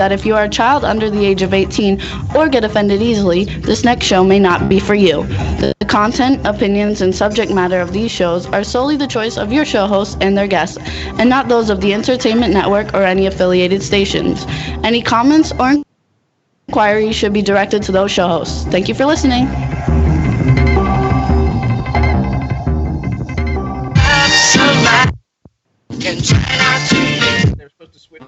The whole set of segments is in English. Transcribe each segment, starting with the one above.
that if you are a child under the age of 18 or get offended easily, this next show may not be for you. The content, opinions, and subject matter of these shows are solely the choice of your show hosts and their guests, and not those of the Entertainment Network or any affiliated stations. Any comments or inquiries should be directed to those show hosts. Thank you for listening. They're supposed to switch.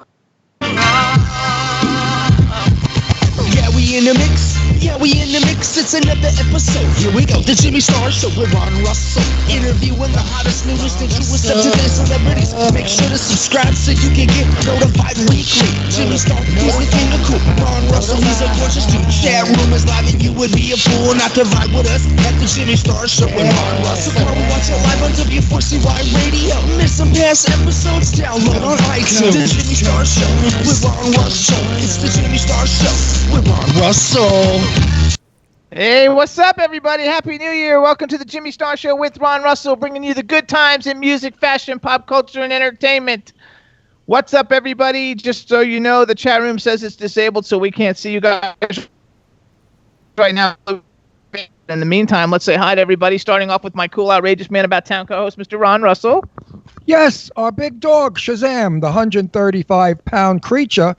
Yeah, we in the mix. Yeah, we in the mix. It's another episode. Here we go. The Jimmy Star Show with Ron Russell. Interviewing the hottest, newest, and truest of today's celebrities. Make sure to subscribe so you can get notified weekly. Jimmy Star, he's the king of cool. Ron Russell, he's a gorgeous dude. Chat room is live and you would be a fool not to vibe with us at the Jimmy Star Show with Ron Russell. Come watch it live on W4CY Radio. Miss some past episodes, download on iTunes. The Jimmy Star Show with Ron Russell. It's the Jimmy Star Show with Ron Russell. Hey, what's up, everybody? Happy New Year. Welcome to the Jimmy Star Show with Ron Russell, bringing you the good times in music, fashion, pop culture, and entertainment. What's up, everybody? Just so you know, the chat room says it's disabled, so we can't see you guys right now. In the meantime, let's say hi to everybody, starting off with my cool, outrageous man about town co-host, Mr. Ron Russell. Yes, our big dog, Shazam, the 135-pound creature,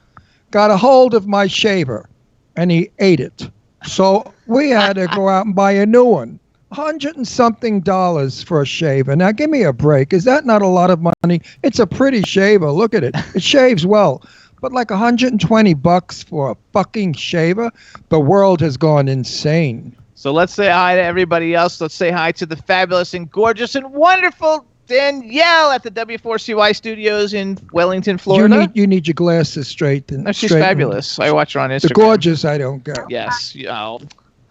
got a hold of my shaver, and he ate it. So we had to go out and buy a new one. $100 and something for a shaver. Now, give me a break. Is that not a lot of money? It's a pretty shaver. Look at it. It shaves well. But like $120 for a fucking shaver? The world has gone insane. So let's say hi to everybody else. Let's say hi to the fabulous and gorgeous and wonderful Danielle at the W4CY studios in Wellington, Florida. You need your glasses straight. No, she's fabulous. I watch her on Instagram. The gorgeous, I don't get. Yes.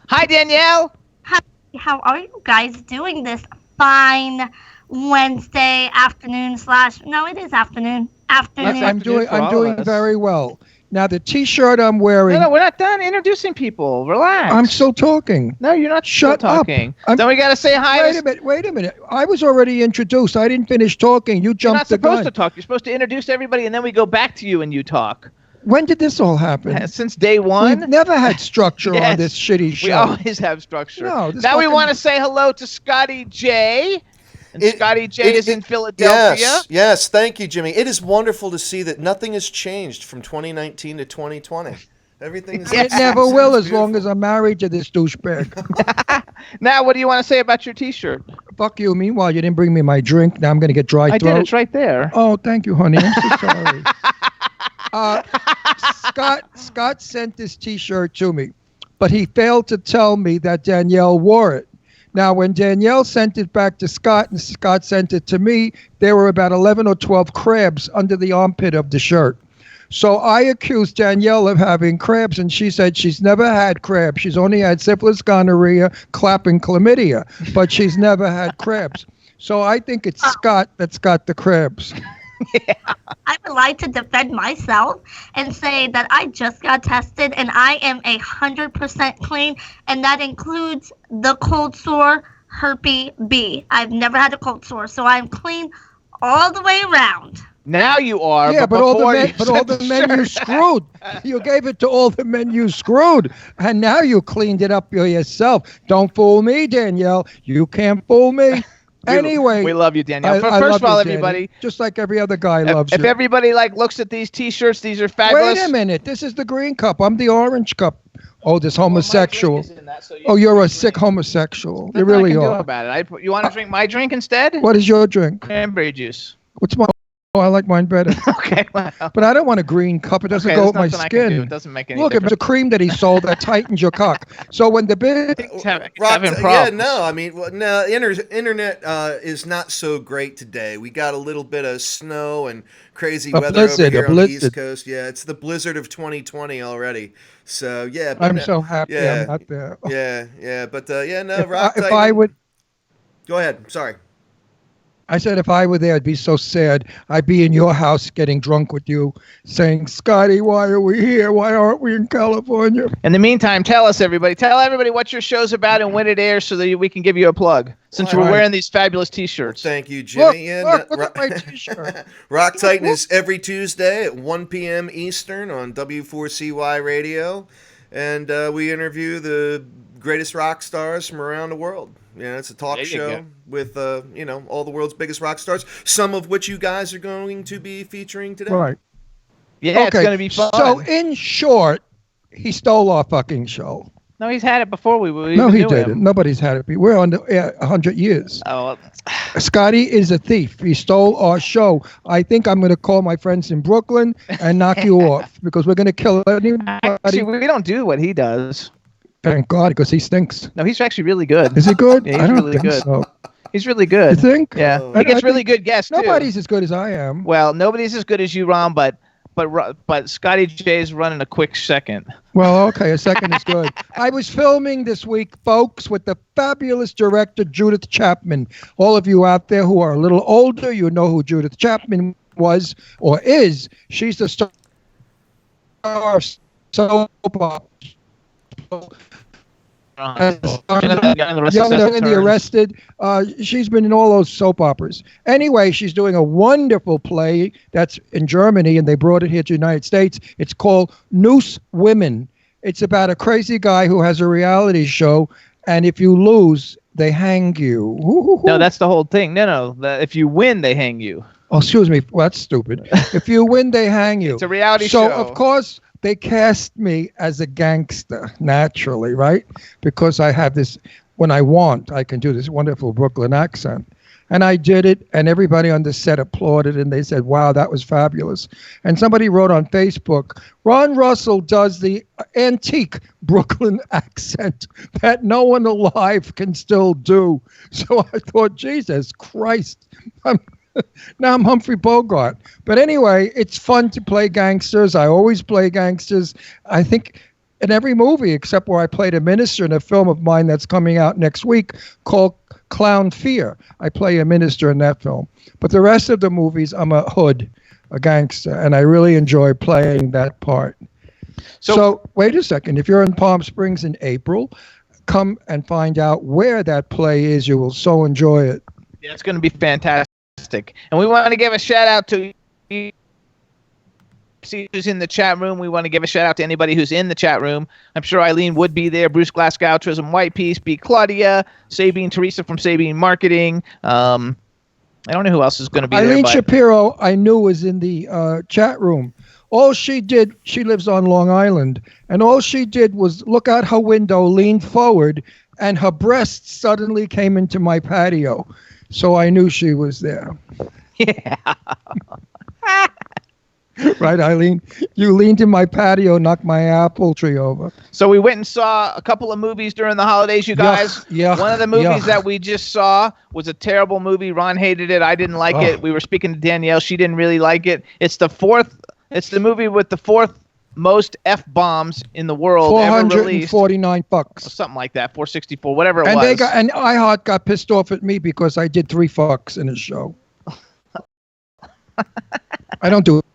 Hi, Danielle. Hi. How are you guys doing this fine Wednesday afternoon / No, it is afternoon. I'm doing very well. Now, the T-shirt I'm wearing... No, we're not done introducing people. Relax. I'm still talking. No, you're not Shut talking. Up. Then we got to say hi. Wait a minute. I was already introduced. I didn't finish talking. You jumped the gun. You're not supposed to talk. You're supposed to introduce everybody, and then we go back to you and you talk. When did this all happen? Since day one. We've never had structure on this shitty show. We always have structure. No, now we want to say hello to Scotty J. And Scotty J is in Philadelphia. Yes, thank you, Jimmy. It is wonderful to see that nothing has changed from 2019 to 2020. Everything is It never will as long as I'm married to this douchebag. Now, what do you want to say about your T-shirt? Fuck you. Meanwhile, you didn't bring me my drink. Now I'm going to get dry throat. I did. It's right there. Oh, thank you, honey. I'm so sorry. Scott sent this T-shirt to me, but he failed to tell me that Danielle wore it. Now, when Danielle sent it back to Scott and Scott sent it to me, there were about 11 or 12 crabs under the armpit of the shirt. So I accused Danielle of having crabs, and she said she's never had crabs. She's only had syphilis, gonorrhea, clap, and chlamydia, but she's never had crabs. So I think it's Scott that's got the crabs. Yeah. I would like to defend myself and say that I just got tested and I am 100% clean, and that includes the cold sore herpes B. I've never had a cold sore, so I'm clean all the way around. Now you are. Yeah, but all the men you screwed. You gave it to all the men you screwed, and now you cleaned it up yourself. Don't fool me, Danielle. You can't fool me. Anyway, we love you, Danielle. First of all, everybody, just like every other guy loves you. If everybody looks at these T-shirts, these are fabulous. Wait a minute, this is the green cup. I'm the orange cup. Oh, this homosexual. You're a sick homosexual. You really are. Nothing I can do about it. You want to drink my drink instead? What is your drink? Cranberry juice. What's my? Oh, I like mine better. Okay, well. But I don't want a green cup. It doesn't go with my skin. It doesn't make any Look, difference. it's a cream that he sold that tightens your cock. So when the internet is not so great today. We got a little bit of snow and crazy weather over here on the East Coast. Yeah, it's the blizzard of 2020 already. So yeah, I'm so happy I'm not there. Yeah, but If I would, go ahead. Sorry. I said, if I were there, I'd be so sad. I'd be in your house getting drunk with you, saying, Scotty, why are we here? Why aren't we in California? In the meantime, tell everybody what your show's about and when it airs so that we can give you a plug, since we're wearing these fabulous T-shirts. Thank you, Jimmy. Look at my T-shirt. Rock Titan is every Tuesday at 1 p.m. Eastern on W4CY Radio, and we interview the greatest rock stars from around the world. It's a talk show with all the world's biggest rock stars, some of which you guys are going to be featuring today. Right. Yeah, okay. It's going to be fun. So, in short, he stole our fucking show. No, he's had it before. No, he didn't. Nobody's had it. We're on the air 100 years. Oh, Scotty is a thief. He stole our show. I think I'm going to call my friends in Brooklyn and knock you off because we're going to kill anybody. Actually, we don't do what he does. Thank God, because he stinks. No, he's actually really good. Is he good? Yeah, he's really good. So. He's really good. You think? Yeah. He gets really good guests, too. Nobody's as good as I am. Well, nobody's as good as you, Ron, but Scotty J's running a quick second. Well, okay, a second is good. I was filming this week, folks, with the fabulous director Judith Chapman. All of you out there who are a little older, you know who Judith Chapman was or is. She's the star of soap opera. Young and the Arrested. She's been in all those soap operas. Anyway, she's doing a wonderful play that's in Germany, and they brought it here to the United States. It's called Noose Women. It's about a crazy guy who has a reality show, and if you lose, they hang you. No, that's the whole thing. No. If you win, they hang you. Oh, excuse me. Well, that's stupid. If you win, they hang you. It's a reality show. So, of course, they cast me as a gangster, naturally, right? Because I have this, when I want, I can do this wonderful Brooklyn accent. And I did it, and everybody on the set applauded, and they said, wow, that was fabulous. And somebody wrote on Facebook, Ron Russell does the antique Brooklyn accent that no one alive can still do. So I thought, Jesus Christ, now I'm Humphrey Bogart. But anyway, it's fun to play gangsters. I always play gangsters. I think in every movie, except where I played a minister in a film of mine that's coming out next week called Clown Fear. I play a minister in that film. But the rest of the movies, I'm a hood, a gangster, and I really enjoy playing that part. So wait a second. If you're in Palm Springs in April, come and find out where that play is. You will so enjoy it. Yeah, it's going to be fantastic. And we want to give a shout out to see who's in the chat room. We want to give a shout out to anybody who's in the chat room. I'm sure Eileen would be there. Bruce Glasgow, Trism Whitepiece, B. Claudia, Sabine Teresa from Sabine Marketing. I don't know who else is going to be there. Eileen Shapiro, I knew, was in the chat room. All she did, she lives on Long Island, and all she did was look out her window, lean forward, and her breasts suddenly came into my patio. So I knew she was there. Yeah. Right, Eileen? You leaned in my patio, knocked my apple tree over. So we went and saw a couple of movies during the holidays, you guys. Yeah. One of the movies that we just saw was a terrible movie. Ron hated it. I didn't like it. We were speaking to Danielle. She didn't really like it. It's the movie with the fourth most F-bombs in the world ever released. $449. Something like that, 464, whatever it was. And and iHeart got pissed off at me because I did 3 fucks in his show. I don't do it.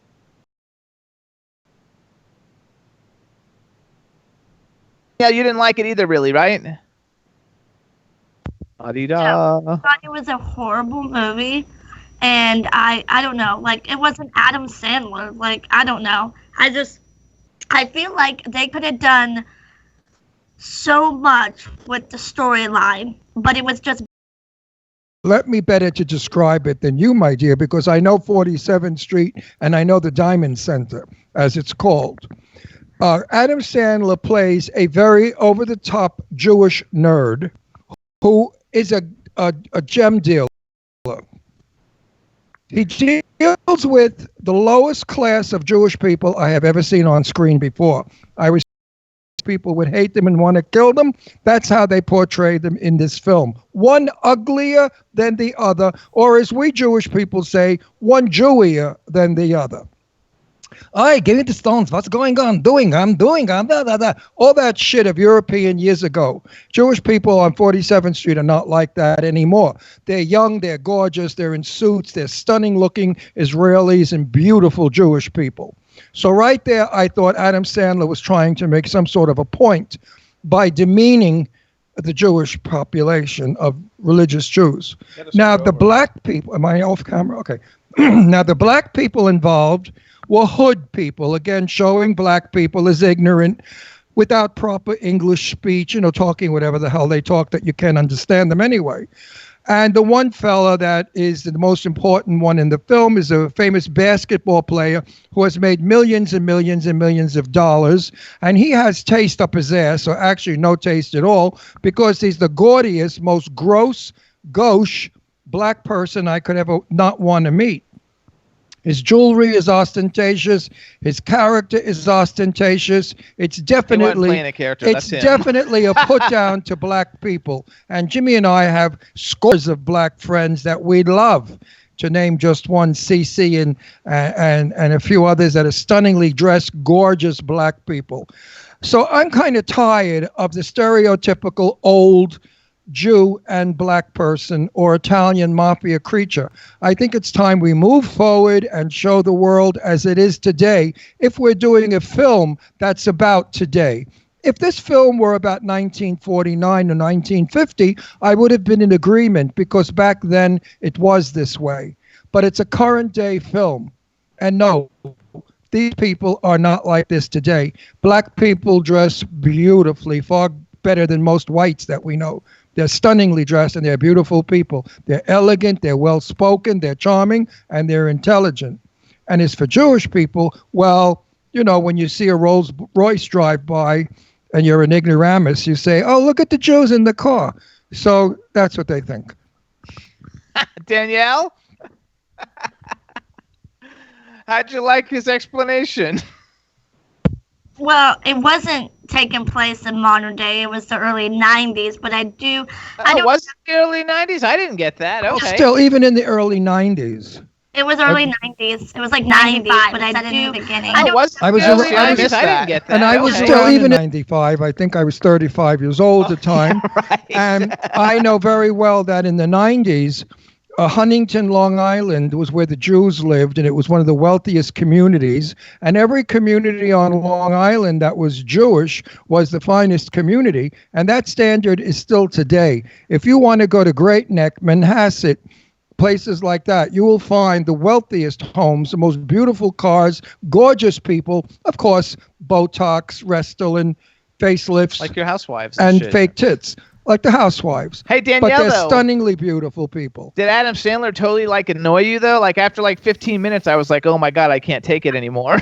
Yeah, you didn't like it either, really, right? I thought it was a horrible movie, and I don't know, like, it wasn't Adam Sandler, like, I don't know. I feel like they could have done so much with the storyline, but it was just. Let me better to describe it than you, my dear, because I know 47th Street and I know the Diamond Center, as it's called. Adam Sandler plays a very over-the-top Jewish nerd who is a gem dealer. He deals with the lowest class of Jewish people I have ever seen on screen before. People would hate them and want to kill them. That's how they portray them in this film. One uglier than the other, or as we Jewish people say, one Jewier than the other. "Oi, give me the stones. What's going on? I'm doing, blah, blah, blah." All that shit of European years ago. Jewish people on 47th Street are not like that anymore. They're young, they're gorgeous, they're in suits, they're stunning-looking Israelis and beautiful Jewish people. So right there, I thought Adam Sandler was trying to make some sort of a point by demeaning the Jewish population of religious Jews. Now, the black people, am I off camera? Okay. Now, the black people involved were hood people, again, showing black people as ignorant without proper English speech, talking whatever the hell they talk that you can't understand them anyway. And the one fella that is the most important one in the film is a famous basketball player who has made millions and millions and millions of dollars. And he has taste up his ass, or actually no taste at all, because he's the gaudiest, most gross, gauche black person I could ever not want to meet. His jewelry is ostentatious. His character is ostentatious. It's definitely definitely a put down to black people. And Jimmy and I have scores of black friends that we love. To name just one, CC and a few others that are stunningly dressed, gorgeous black people. So I'm kind of tired of the stereotypical old Jew and black person or Italian mafia creature. I think it's time we move forward and show the world as it is today if we're doing a film that's about today. If this film were about 1949 or 1950, I would have been in agreement because back then it was this way. But it's a current day film. And no, these people are not like this today. Black people dress beautifully, far better than most whites that we know. They're stunningly dressed and they're beautiful people. They're elegant, they're well-spoken, they're charming, and they're intelligent. And as for Jewish people, well, when you see a Rolls Royce drive by and you're an ignoramus, you say, "Oh, look at the Jews in the car." So that's what they think. Danielle? How'd you like his explanation? Well, it wasn't taking place in modern day. It was the early 90s, but I do... Was it the early 90s? I didn't get that. Okay. Still, even in the early 90s. It was early 90s. It was like 95, but I did in the beginning. I didn't get that. And I was still even in 95. I think I was 35 years old at the time. Yeah, right. And I know very well that in the 90s, Huntington, Long Island was where the Jews lived, and it was one of the wealthiest communities. And every community on Long Island that was Jewish was the finest community. And that standard is still today. If you want to go to Great Neck, Manhasset, places like that, you will find the wealthiest homes, the most beautiful cars, gorgeous people, of course, Botox, Restylane, facelifts. Like your housewives. And fake tits. Like the housewives. Hey, Danielle, but they're stunningly beautiful people. Did Adam Sandler totally annoy you though? Like after 15 minutes, I was like, "Oh my God, I can't take it anymore."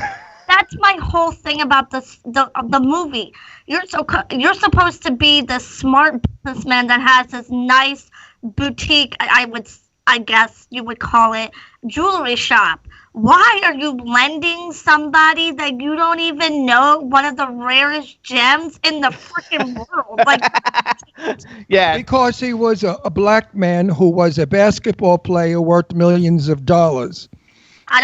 That's my whole thing about the movie. You're supposed to be the smart businessman that has this nice boutique. I guess you would call it jewelry shop. Why are you lending somebody that you don't even know one of the rarest gems in the freaking world? Yeah. Because he was a black man who was a basketball player worth millions of dollars.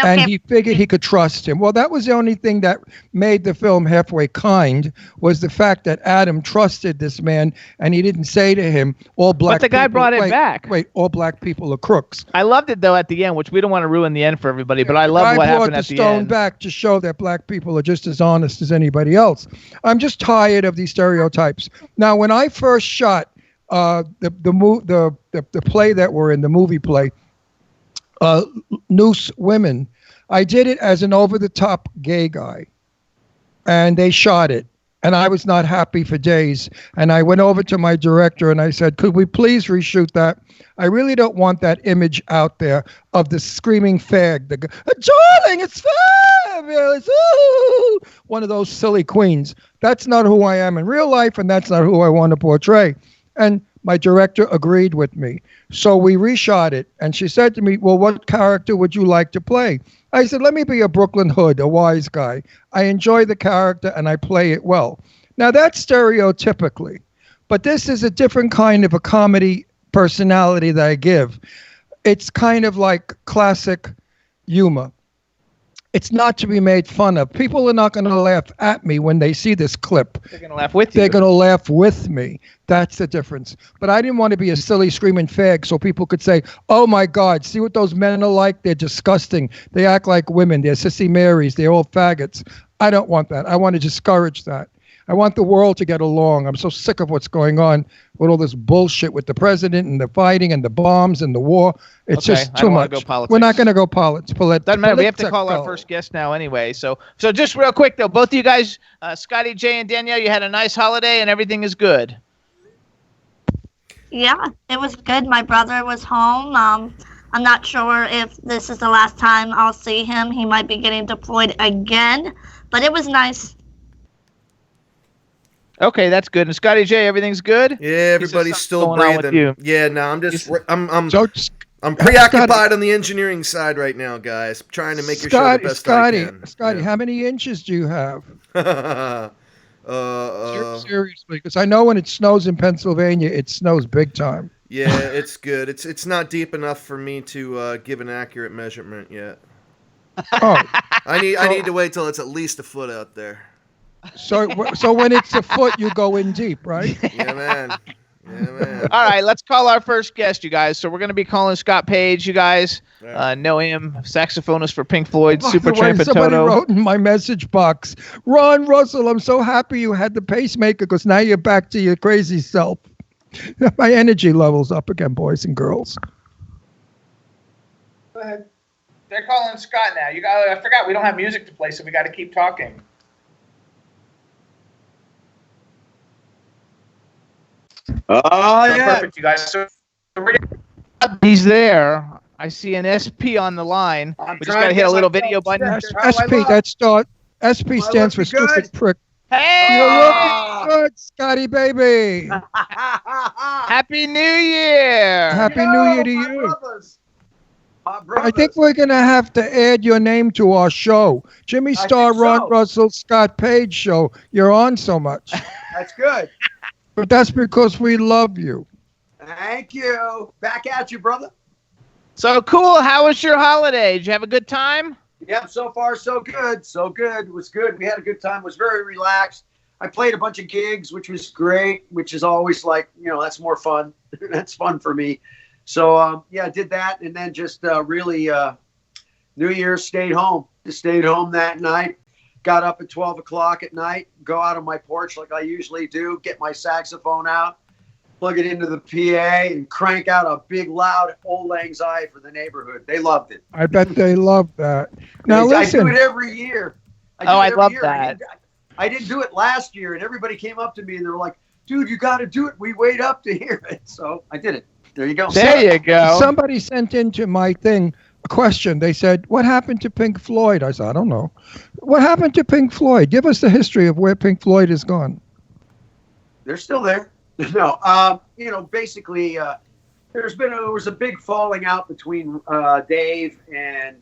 And he figured he could trust him. Well, that was the only thing that made the film halfway kind, was the fact that Adam trusted this man, and he didn't say to him, all black people... But the guy brought it back. Wait, all black people are crooks. I loved it, though, at the end, which we don't want to ruin the end for everybody, but I love what happened at the end. I brought the stone back to show that black people are just as honest as anybody else. I'm just tired of these stereotypes. Now, when I first shot the play that we're in, the movie play, Noose Women, I did it as an over-the-top gay guy, and they shot it, and I was not happy for days, and I went over to my director and I said, "Could we please reshoot that? I really don't want that image out there of the screaming fag, darling, it's fabulous, ooh," one of those silly queens. That's not who I am in real life, and that's not who I want to portray. And my director agreed with me. So we reshot it, and she said to me, "Well, what character would you like to play?" I said, "Let me be a Brooklyn Hood, a wise guy. I enjoy the character, and I play it well." Now, that's stereotypically, but this is a different kind of a comedy personality that I give. It's kind of like classic humor. It's not to be made fun of. People are not going to laugh at me when they see this clip. They're going to laugh with you. They're going to laugh with me. That's the difference. But I didn't want to be a silly screaming fag so people could say, oh my God, see what those men are like? They're disgusting. They act like women. They're sissy Marys. They're all faggots. I don't want that. I want to discourage that. I want the world to get along. I'm so sick of what's going on with all this bullshit with the president and the fighting and the bombs and the war. It's just too much. We're not going to go politics. Doesn't matter. We have to call our first guest now anyway. So just real quick, though, both of you guys, Scotty J and Danielle, you had a nice holiday and everything is good. Yeah, it was good. My brother was home. I'm not sure if this is the last time I'll see him. He might be getting deployed again, but it was nice. Okay, that's good. And Scotty J, everything's good? Yeah, everybody's still breathing. Yeah, no, I'm preoccupied on the engineering side right now, guys. I'm trying to make your show the best I can. Scotty, how many inches do you have? Seriously, because I know when it snows in Pennsylvania, it snows big time. Yeah, it's good. It's not deep enough for me to give an accurate measurement yet. Oh, I need to wait till it's at least a foot out there. So when it's a foot, you go in deep, right? Yeah, man. All right, let's call our first guest, you guys. So we're going to be calling Scott Page. You guys know him, saxophonist for Pink Floyd, Supertramp and Toto. Somebody wrote in my message box, Ron Russell, I'm so happy you had the pacemaker because now you're back to your crazy self. My energy level's up again, boys and girls. Go ahead. They're calling Scott now. I forgot we don't have music to play, so we got to keep talking. Oh, yeah. Perfect, you guys. So he's there. I see an SP on the line. We just got to hit a little video button. SP, SP stands for stupid prick. Hey! You're looking good, Scotty baby. Happy New Year! Happy New Year to you. I think we're going to have to add your name to our show. Jimmy Star, Ron Russell, Scott Page show. You're on so much. That's good. But that's because we love you. Thank you. Back at you, brother. So cool. How was your holiday? Did you have a good time? Yep, so far so good. So good. It was good. We had a good time. It was very relaxed. I played a bunch of gigs, which was great, which is always like, that's more fun. That's fun for me. So, I did that. And then just really New Year's stayed home. Just stayed home that night. Got up at 12 o'clock at night, go out on my porch like I usually do, get my saxophone out, plug it into the PA, and crank out a big, loud Old Lang Syne for the neighborhood. They loved it. I bet they love that. Now, listen. I do it every year. I love that. I didn't do it last year, and everybody came up to me, and they were like, dude, you got to do it. We wait up to hear it. So I did it. There you go. There you go. Somebody sent into my thing a question. They said, what happened to Pink Floyd? I said, I don't know. What happened to Pink Floyd? Give us the history of where Pink Floyd has gone. They're still there. No, basically, there was a big falling out between Dave and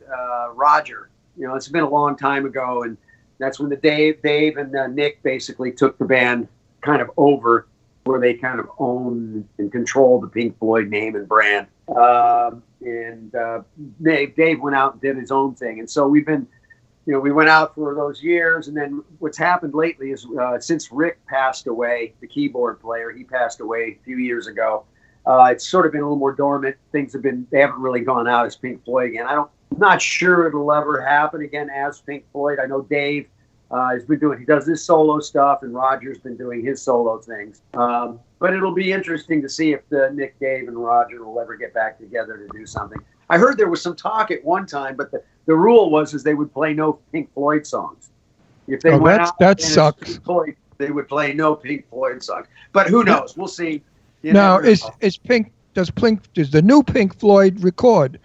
Roger. It's been a long time ago, and that's when Dave and Nick basically took the band kind of over, where they kind of own and control the Pink Floyd name and brand. Dave went out and did his own thing. And so we've been, we went out for those years. And then what's happened lately is since Rick passed away, the keyboard player, he passed away a few years ago. It's sort of been a little more dormant. They haven't really gone out as Pink Floyd again. I'm not sure it'll ever happen again as Pink Floyd. I know Dave he does his solo stuff, and Roger's been doing his solo things. But it'll be interesting to see if Nick, Dave, and Roger will ever get back together to do something. I heard there was some talk at one time, but the rule was they would play no Pink Floyd songs. If they went out that sucks. Pink Floyd, they would play no Pink Floyd songs. But who knows? We'll see. Now, does the new Pink Floyd record?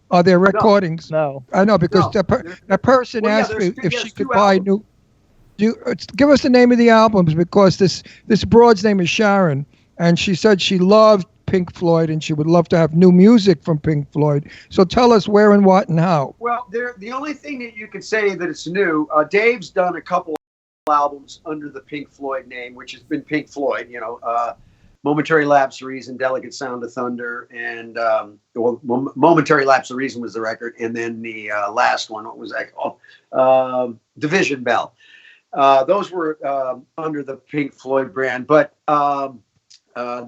Are there recordings? No. I know because the person asked me if she could buy new. Give us the name of the albums, because this broad's name is Sharon, and she said she loved Pink Floyd and she would love to have new music from Pink Floyd. So tell us where and what and how. Well, the only thing that you could say that it's new, Dave's done a couple albums under the Pink Floyd name, which has been Pink Floyd, Momentary Lapse of Reason, Delicate Sound of Thunder, and Momentary Lapse of Reason was the record, and then the last one, what was that called? Division Bell. Those were under the Pink Floyd brand, but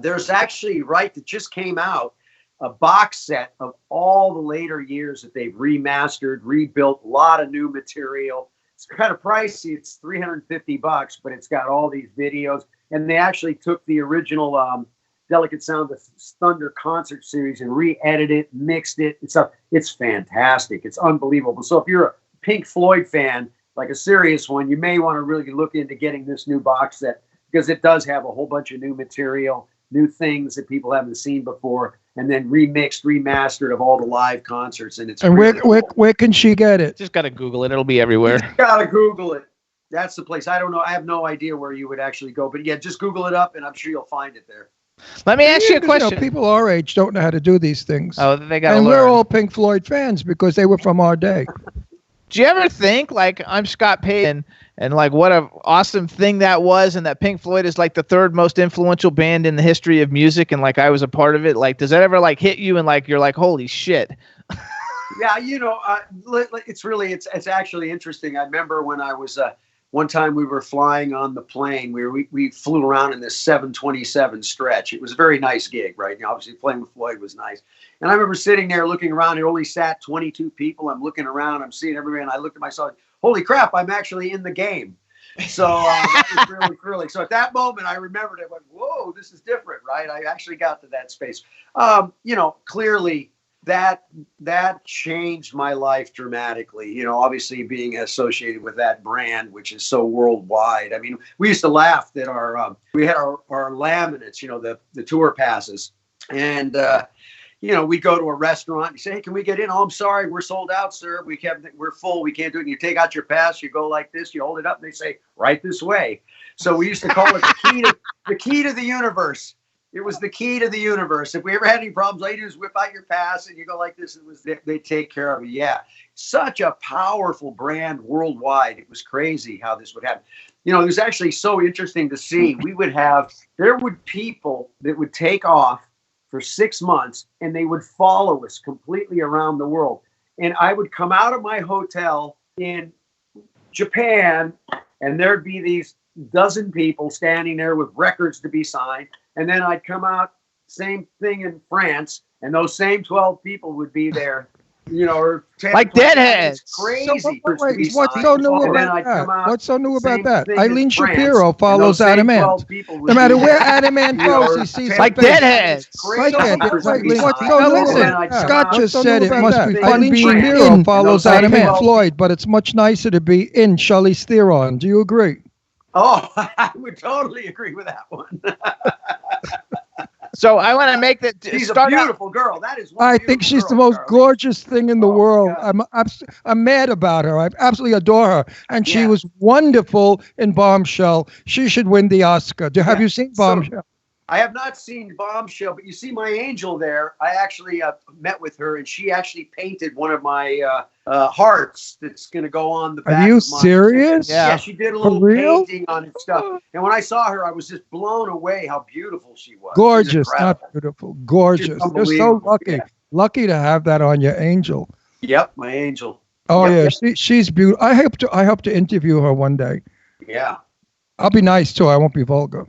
there's actually, that just came out, a box set of all the later years that they've remastered, rebuilt, a lot of new material. It's kind of pricey. It's $350, but it's got all these videos. And they actually took the original Delicate Sound of Thunder concert series and re-edited it, mixed it. It's fantastic. It's unbelievable. So if you're a Pink Floyd fan, like a serious one, you may want to really look into getting this new box set, because it does have a whole bunch of new material, new things that people haven't seen before, and then remixed, remastered of all the live concerts. And where can she get it? Just got to Google it. It'll be everywhere. You got to Google it. That's the place. I don't know. I have no idea where you would actually go, but yeah, just Google it up, and I'm sure you'll find it there. Let me ask you a question. People our age don't know how to do these things. Oh, they got to learn. And we're all Pink Floyd fans because they were from our day. Do you ever think, like, I'm Scott Payton, and like what an awesome thing that was, and that Pink Floyd is like the third most influential band in the history of music, and like I was a part of it? Like, does that ever like hit you and like you're like, holy shit? Yeah, it's actually interesting. I remember when I was one time we were flying on the plane. We flew around in this 727 stretch. It was a very nice gig, right? Obviously playing with Floyd was nice. And I remember sitting there looking around. It only sat 22 people. I'm looking around. I'm seeing everybody. And I looked at myself, holy crap, I'm actually in the game. So that was really thrilling. So at that moment, I remembered it. Went, whoa, this is different, right? I actually got to that space. Clearly that changed my life dramatically. Obviously being associated with that brand, which is so worldwide. I mean, we used to laugh that we had our laminates, the tour passes, and we go to a restaurant and you say, hey, can we get in? Oh, I'm sorry, we're sold out, sir. We're full. We can't do it. And you take out your pass, you go like this, you hold it up, and they say, right this way. So we used to call it the key to the universe. It was the key to the universe. If we ever had any problems, all you do is whip out your pass and you go like this. They take care of it. Yeah. Such a powerful brand worldwide. It was crazy how this would happen. It was actually so interesting to see. There would people that would take off for 6 months and they would follow us completely around the world. And I would come out of my hotel in Japan and there'd be these dozen people standing there with records to be signed. And then I'd come out, same thing in France, and those same 12 people would be there, or 10, like deadheads. It's crazy. So what's so new about that? What's so new about that? Eileen Shapiro follows Adam Ant. No matter where Adam Ant goes, he sees like deadheads. Scott just said it must be fun being in follows Adam Ant Floyd, but it's much nicer to be in Charlize Theron. Do you agree? Oh, I would totally agree with that one. So I want to make that. She's a beautiful girl. That is. I think she's the most gorgeous thing in the world. I'm mad about her. I absolutely adore her, and she was wonderful in Bombshell. She should win the Oscar. Have you seen Bombshell? I have not seen Bombshell, but you see my angel there. I actually met with her, and she actually painted one of my hearts that's going to go on the back. Are you serious? Yeah, she did a little painting on it stuff. And when I saw her, I was just blown away how beautiful she was. Gorgeous, not beautiful. Gorgeous. You're so lucky. Yeah. Lucky to have that on your angel. Yep, my angel. Oh, yeah, she's beautiful. I hope to interview her one day. Yeah. I'll be nice, too. I won't be vulgar.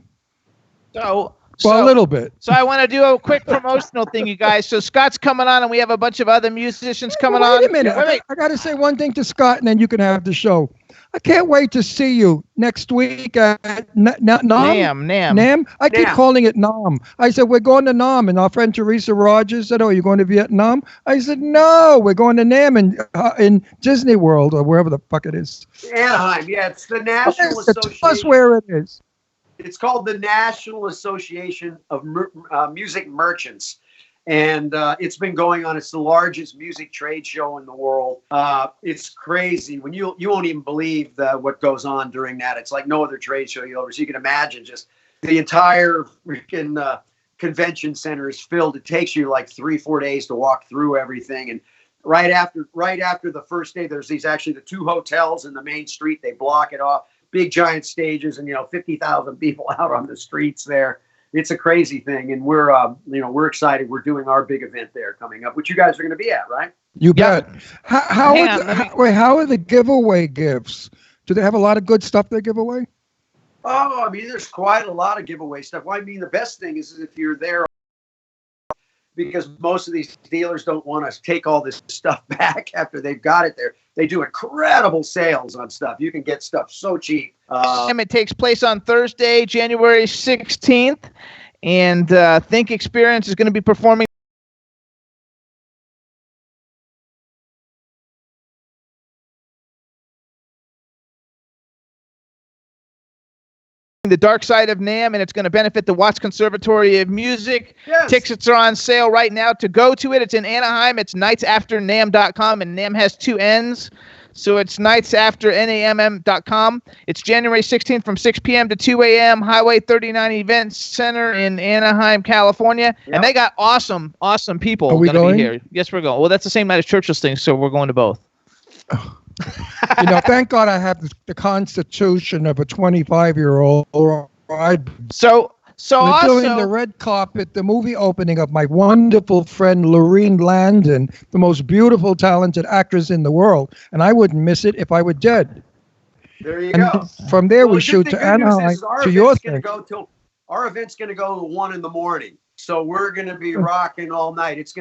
So a little bit. So I want to do a quick promotional thing, you guys. So Scott's coming on, and we have a bunch of other musicians coming on. Wait a minute. I got to say one thing to Scott, and then you can have the show. I can't wait to see you next week at NAMM. I keep calling it NAMM. I said, we're going to NAMM. And our friend Teresa Rogers said, oh, you're going to Vietnam? I said, no, we're going to NAMM in Disney World or wherever the fuck it is. Anaheim. Yeah, it's the National Association. Tell us where it is. It's called the National Association of Music Merchants. And it's been going on. It's the largest music trade show in the world. It's crazy. When you won't even believe what goes on during that. It's like no other trade show you'll ever see. You can imagine just the entire freaking convention center is filled. It takes you like 3-4 days to walk through everything. And right after the first day, there's the 2 hotels in the main street. They block it off. Big giant stages and 50,000 people out on the streets there. it's a crazy thing, and we're excited. We're doing our big event there coming up, which you guys are going to be at, right? You bet. How are the giveaway gifts? Do they have a lot of good stuff they give away? Oh, I mean, there's quite a lot of giveaway stuff. Well, I mean, the best thing is if you're there, because most of these dealers don't want to take all this stuff back after they've got it there. They do incredible sales on stuff. You can get stuff so cheap. It takes place on Thursday, January 16th, and Think Experience is going to be performing The Dark Side of NAMM, and it's going to benefit the Watts Conservatory of Music. Yes. Tickets are on sale right now to go to it. It's in Anaheim. It's nightsafternam.com, and NAMM has two N's. So it's nightsafternam.com. It's January 16th from 6 p.m. to 2 a.m. Highway 39 Event Center in Anaheim, California. Yep. And they got awesome people going to be here. Yes, we're going. Well, that's the same night as Churchill's thing, so we're going to both. Thank God I have the constitution of a 25-year-old. So we're doing the red carpet, the movie opening of my wonderful friend Lorene Landon, the most beautiful, talented actress in the world, and I wouldn't miss it if I were dead. There you go. From there, we shoot to Anaheim to your thing. Our event's going to go to 1 a.m. So we're going to be rocking all night. It's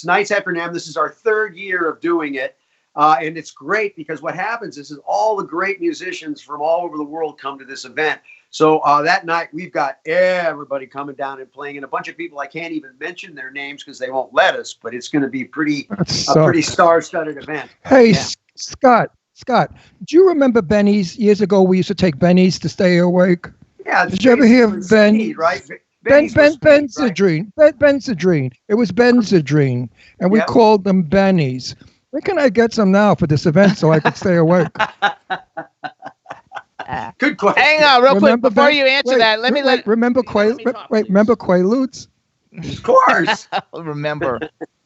Nights After NAMM. This is our third year of doing it. And it's great because what happens is all the great musicians from all over the world come to this event. So that night we've got everybody coming down and playing, and a bunch of people I can't even mention their names because they won't let us. But it's going to be a pretty star-studded event. Hey, yeah. Scott, do you remember Benny's? Years ago, we used to take Benny's to stay awake. Yeah. Did you ever hear Ben? Right? Benzedrine. Benzedrine. It was Benzedrine, and we called them Benny's. Where can I get some now for this event so I could stay awake? Good question. Hang on real quick before you answer that. Remember Quaaludes? Of course. Remember.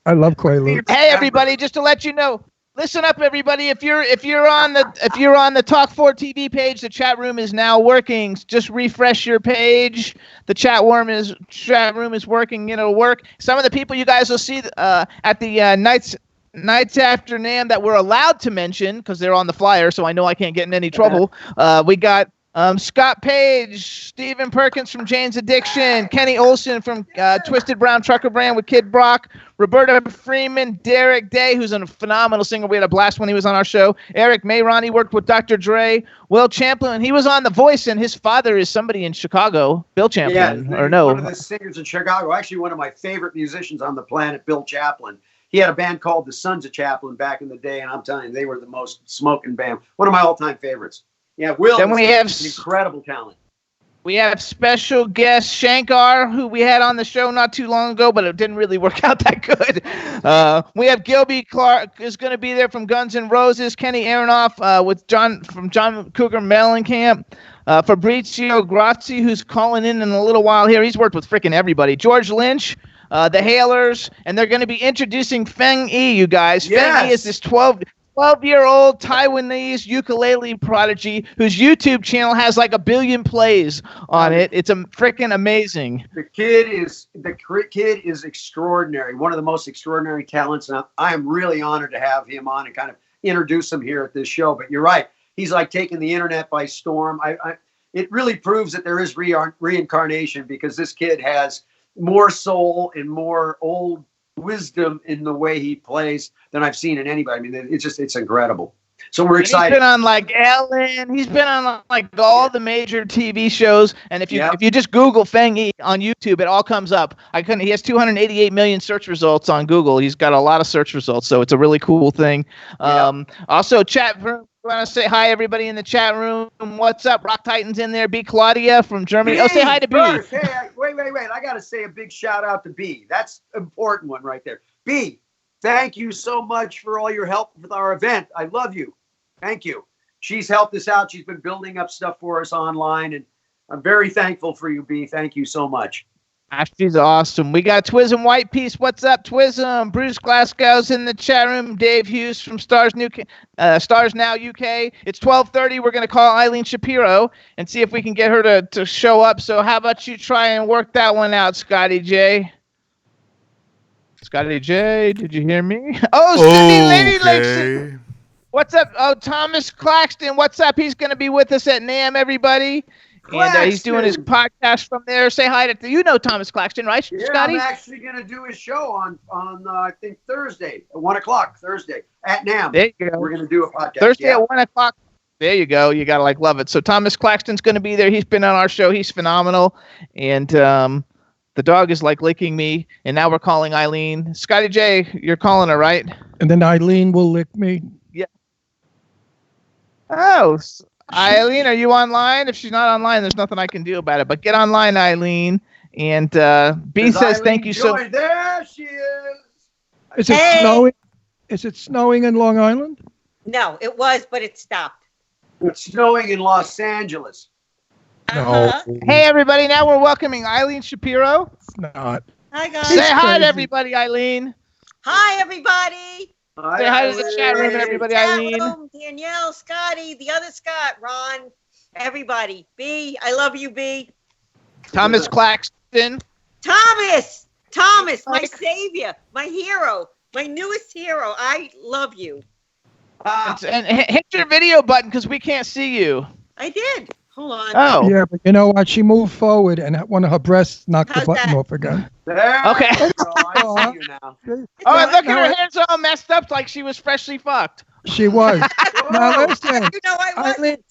I love Quaaludes. Hey everybody, just to let you know, listen up everybody. If you're on the Talk 4 TV page, the chat room is now working. Just refresh your page. The chat room is working. It'll work. Some of the people you guys will see at the Nights After NAMM that we're allowed to mention because they're on the flyer, so I know I can't get in any trouble. We got Scott Page, Stephen Perkins from Jane's Addiction, Kenny Olson from Twisted Brown Trucker Brand with Kid Brock, Roberta Freeman, Derek Day, who's a phenomenal singer. We had a blast when he was on our show. Eric Mayron, he worked with Dr. Dre. Will Champlin, he was on The Voice, and his father is somebody in Chicago. Bill Champlin, one of the singers in Chicago. Actually, one of my favorite musicians on the planet, Bill Champlin. He had a band called the Sons of Chaplin back in the day, and I'm telling you, they were the most smoking band. One of my all-time favorites. Yeah, Will. Then we have incredible talent. We have special guest Shankar, who we had on the show not too long ago, but it didn't really work out that good. We have Gilby Clarke is going to be there from Guns N' Roses. Kenny Aronoff with John Cougar Mellencamp. Fabrizio Grazzi, who's calling in a little while here. He's worked with freaking everybody. George Lynch. The Hailers, and they're going to be introducing Feng Yi, you guys. Yes. Feng Yi is this 12-year-old Taiwanese ukulele prodigy whose YouTube channel has like 1 billion plays on it. It's freaking amazing. The kid is extraordinary. One of the most extraordinary talents, and I am really honored to have him on and kind of introduce him here at this show. But you're right. He's like taking the internet by storm. It really proves that there is reincarnation because this kid has more soul and more old wisdom in the way he plays than I've seen in anybody. I mean, it's incredible. So we're excited. He's been on like Ellen. He's been on like all the major TV shows. And if you just Google Feng Yi on YouTube, it all comes up. He has 288 million search results on Google. He's got a lot of search results, so it's a really cool thing. Also, chat room. I want to say hi, everybody in the chat room. What's up? Rock Titans in there. B. Claudia from Germany. B, say hi to B. Hey, wait. I got to say a big shout out to B. That's an important one right there. B, thank you so much for all your help with our event. I love you. Thank you. She's helped us out. She's been building up stuff for us online, and I'm very thankful for you, B. Thank you so much. She's awesome. We got Twism White Piece. What's up, Twism? Bruce Glasgow's in the chat room. Dave Hughes from Stars Now UK. It's 12:30. We're going to call Eileen Shapiro and see if we can get her to show up. So how about you try and work that one out, Scotty J? Scotty J, did you hear me? Oh, Cindy Lady Lakes. What's up? Oh, Thomas Claxton. What's up? He's going to be with us at NAMM, everybody. And he's doing his podcast from there. Say hi to you know Thomas Claxton, right, Scotty? I'm actually going to do his show on I think Thursday at 1:00 Thursday at NAMM. There you go. We're going to do a podcast Thursday at 1:00. There you go. You gotta love it. So Thomas Claxton's going to be there. He's been on our show. He's phenomenal, and the dog is like licking me. And now we're calling Eileen. Scotty J, you're calling her, right? And then Eileen will lick me. Yeah. Oh. Eileen, are you online? If she's not online, there's nothing I can do about it. But get online, Eileen. And B says Eileen thank you so much. There she is. Is it snowing? Is it snowing in Long Island? No, it was, but it stopped. It's snowing in Los Angeles. Uh-huh. No. Hey, everybody. Now we're welcoming Eileen Shapiro. It's not. Hi, guys. Say hi crazy. to everybody, Eileen. Hi, everybody. Say hi to the chat room, everybody, Eileen. Danielle, Scotty, the other Scott, Ron, everybody. B, I love you, B. Thomas Claxton. Thomas, my savior, my hero, my newest hero. I love you. And hit your video button because we can't see you. I did. Hold on. Oh. Yeah, but you know what? She moved forward, and one of her breasts knocked How's the button that? off again. There Okay. you go. I see you now. Oh, and look at her hands all messed up like she was freshly fucked. She was. Now listen, You know I wasn't.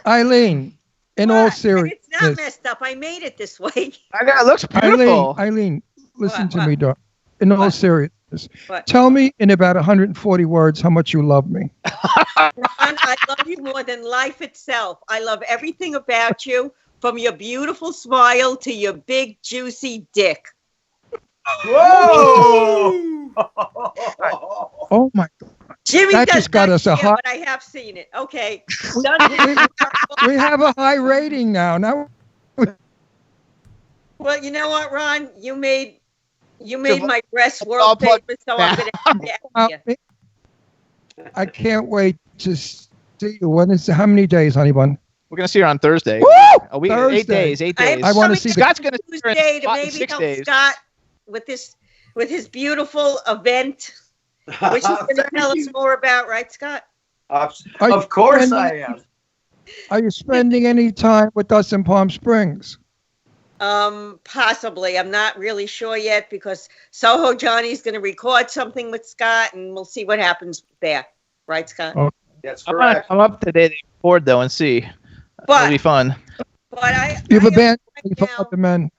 Eileen, in What? all And seriousness, it's not messed up. I made it this way. I know, it looks beautiful. Eileen, listen What? to What? me, dog. In all What? seriousness, What? tell me in about 140 words how much you love me. Ron, I love you more than life itself. I love everything about you, from your beautiful smile to your big, juicy dick. Whoa! Oh my! Jimmy That does just got not us a care, hot- but I have seen it. Okay. We have a high rating now. Now, Well, you know what, Ron? You made So, my breast I'll world put famous, so I'm going to have you. I can't wait to see you. When is? How many days, honey bun? We're going to see her on Thursday. Woo! A week, Thursday. 8 days. 8 I days. I wanna coming see the- Scott's going to see her Tuesday to in maybe 6 help days. Scott with his beautiful event, which he's going to tell us more about, right, Scott? Of course I am. Are you spending any time with us in Palm Springs? Possibly. I'm not really sure yet because Soho Johnny's going to record something with Scott, and we'll see what happens there. Right, Scott? Oh. That's I'm going to correct. come up today to record, though, and see. It'll be But fun. You have I a band right for now- other men.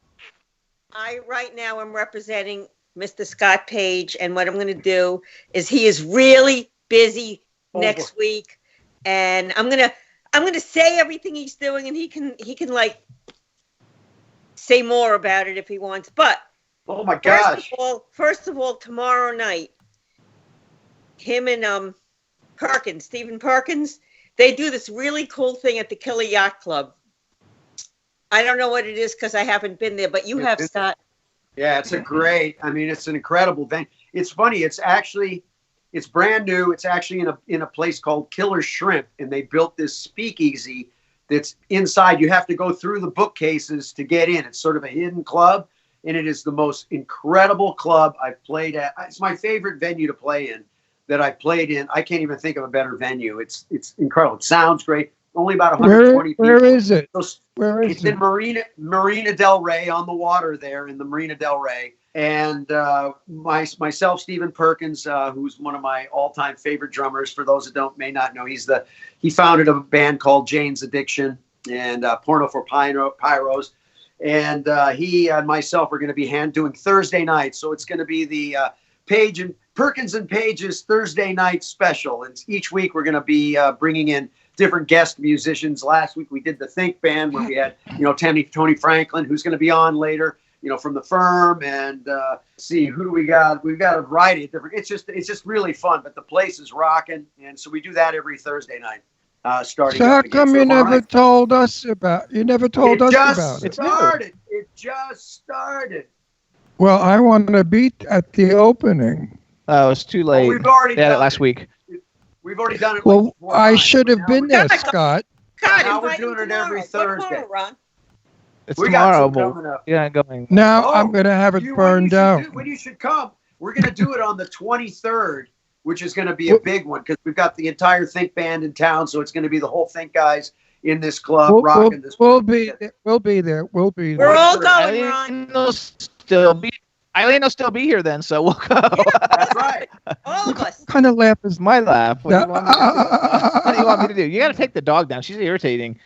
I right now am representing Mr. Scott Page, and what I'm going to do is he is really busy next week, and I'm gonna say everything he's doing, and he can like say more about it if he wants. But Oh my gosh. first of all, tomorrow night, him and Stephen Perkins, they do this really cool thing at the Killer Yacht Club. I don't know what it is because I haven't been there, but you have, Scott. Yeah, it's it's an incredible thing. It's funny. It's brand new. It's actually in a place called Killer Shrimp, and they built this speakeasy that's inside. You have to go through the bookcases to get in. It's sort of a hidden club, and it is the most incredible club I've played at. It's my favorite venue to play in that I played in. I can't even think of a better venue. It's incredible. It sounds great. Only about 120 people. Where is it? So Where is it's it? in Marina Del Rey, on the water there in the Marina Del Rey. And myself, Stephen Perkins, who's one of my all-time favorite drummers. For those that may not know, he founded a band called Jane's Addiction and Porno for Pyros. And he and myself are going to be doing Thursday night. So it's going to be the Perkins and Page's Thursday night special. And each week we're going to be bringing in different guest musicians. Last week we did the Think Band where we had, Tony Franklin, who's going to be on later, from the Firm, and see who do we got. We've got a variety of different. It's just really fun. But the place is rocking, and so we do that every Thursday night. Starting. So how up again. come So you tomorrow never night- told us about? You never told us about it. It It just started. Well, I want to be at the opening. Oh, it's too late. We've already done it done last week. We've already done it. Well, like 4 I times. should have Now been we're- there, Scott. God, Now we're invite doing him it every tomorrow. What Thursday. tomorrow, Ron? It's We got tomorrow, some but coming up. yeah, going. Now Oh, I'm going to have it When burned down. you should come, we're going to do it on the 23rd, which is going to be a big one because we've got the entire Think Band in town. So it's going to be the whole Think guys in this club rocking this. We'll be there. We'll be there. We'll be We're there. all going, Ron. Eileen will still be here then, so we'll go. That's right. All of us. What kind of laugh is It's my laugh. What do you want me to do? What do you that? want me to do? You got to take the dog down. She's irritating.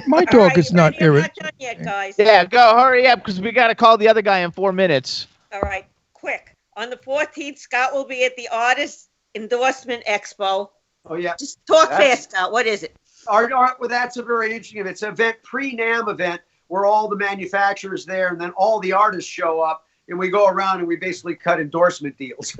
My All dog right, is you not ready? I'm irritating. not done yet, guys. Yeah, go. Hurry up because we got to call the other guy in 4 minutes. All right, quick. On the 14th, Scott will be at the Artist Endorsement Expo. Oh yeah. Just talk That's- fast, Scott. What is it? Well, that's a very interesting event. It's an event, pre-NAMM event, where all the manufacturers there and then all the artists show up, and we go around and we basically cut endorsement deals.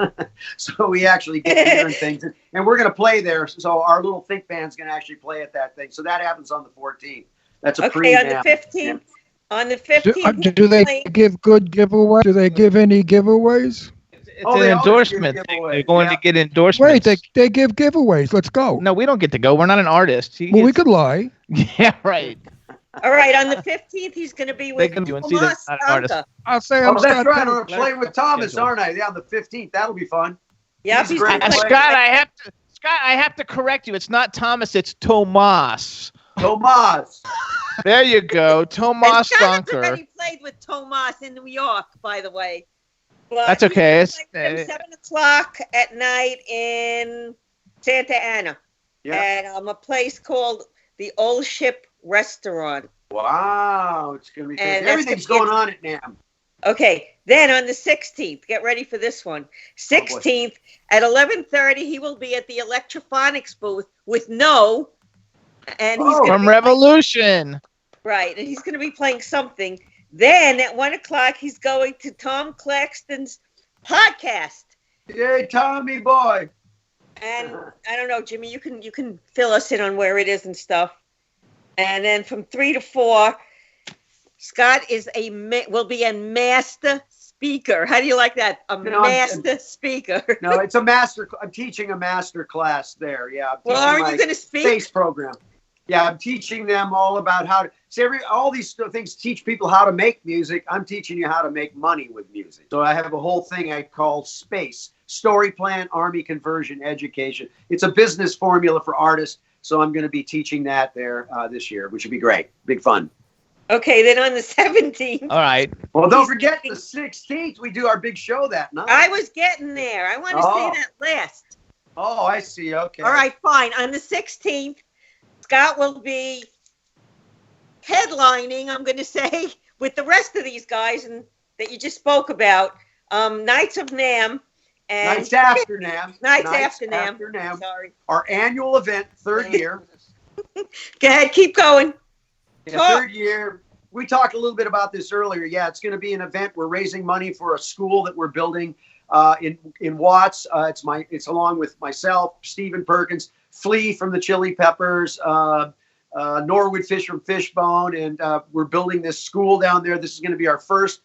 So we actually get to learn things, and we're going to play there. So our little Think Band's going to actually play at that thing. So that happens on the 14th. That's a Okay, on the pre-NAMM. 15th. On the 15th. Do they give good giveaways? Do they give any giveaways? It's Oh, an they always endorsement give thing. giveaways, They're going yeah. to get endorsements. Wait, they give giveaways. Let's go. No, we don't get to go. We're not an artist. He Well, we gets- could lie. Yeah, right. All right, on the 15th, he's going to be They with can do and see that Tomas not an artist. Anka. I'll say Oh, I'm that's Scott right. Penn. I'm playing with Thomas, aren't I? Yeah, on the 15th. That'll be fun. Yep, He's he's great. gonna play- Scott, I have to correct you. It's not Thomas. It's Tomas. Tomas. There you go, And Tomas Scott has Dunker. already played with Tomas in New York, by the way. But That's okay. he's It's, playing from 7 o'clock at night in Santa Ana Yeah. at a place called the Old Ship Restaurant. Wow. It's going to be And crazy. that's Everything's gonna be- going on at NAMM. Okay, then on the 16th, get ready for this one. 16th at 11:30, he will be at the Electrophonics booth with No, and he's Oh. gonna From be playing- Revolution. right, and he's going to be playing something. Then at 1 o'clock, he's going to Tom Claxton's podcast. Yay, Tommy boy. And I don't know, Jimmy, you can fill us in on where it is and stuff. And then from 3 to 4, Scott will be a master speaker. How do you like that? A You know, master speaker. No, it's a master. I'm teaching a master class there. Yeah. I'm Well, teaching aren't my you going to speak? space program. Yeah, I'm teaching them all about how to see all these things teach people how to make music. I'm teaching you how to make money with music. So I have a whole thing I call SPACE, Story Plan, Army Conversion, Education. It's a business formula for artists. So I'm going to be teaching that there this year, which would be great. Big fun. Okay, then on the 17th, All right. Well, don't forget the 16th. We do our big show that night. I was getting there. I want to Oh. say that last. Oh, I see. Okay. All right, fine. On the 16th, Scott will be headlining, I'm going to say, with the rest of these guys and that you just spoke about, Nights of NAMM. And Nights after NAMM. Nights after NAMM. Sorry. Our annual event, third year. Go ahead, keep going. Yeah, Talk. third year. We talked a little bit about this earlier. Yeah, it's going to be an event. We're raising money for a school that we're building in Watts. It's along with myself, Stephen Perkins, Flea from the Chili Peppers, Norwood Fish from Fishbone, and we're building this school down there. This is going to be our first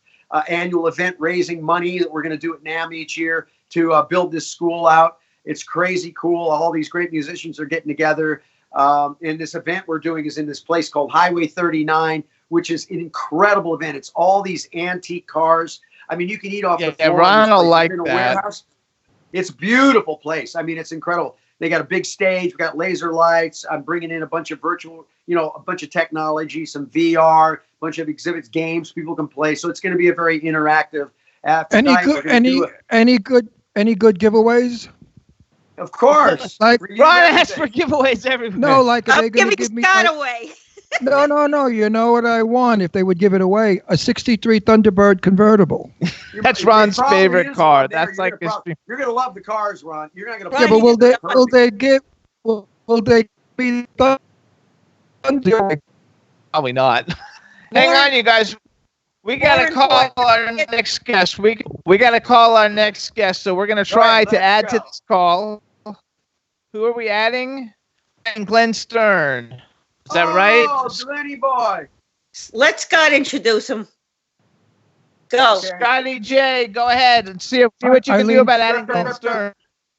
annual event, raising money that we're going to do at NAMM each year to build this school out. It's crazy cool. All these great musicians are getting together. And this event we're doing is in this place called Highway 39, which is an incredible event. It's all these antique cars. I mean, you can eat off the floor. Ron will It's like in a that. warehouse. It's a beautiful place. I mean, it's incredible. They got a big stage. We got laser lights. I'm bringing in a bunch of virtual, a bunch of technology, some VR, a bunch of exhibits, games people can play. So it's going to be a very interactive. Any good giveaways? Of course. Like Ron asks for giveaways everywhere. no, like are I'm they going to giving give me? Scott Like, away. no. You know what I want? If they would give it away, a '63 Thunderbird convertible. That's It Ron's probably favorite is car. one there. That's like his. You're gonna love the cars, Ron. You're not gonna. Ron, Yeah, but you will get they give? Will they be Thunder? Probably not. Hang on, you guys. We gotta More call important. our next guest. We gotta call our next guest. So we're gonna try right, to let's add to go. this call. Who are we adding? And Glenn Stern. Is that right? Oh, Glenny boy. Let Scott introduce him. Go. Scotty J, go ahead and see what you can do about adding Glenn Stern.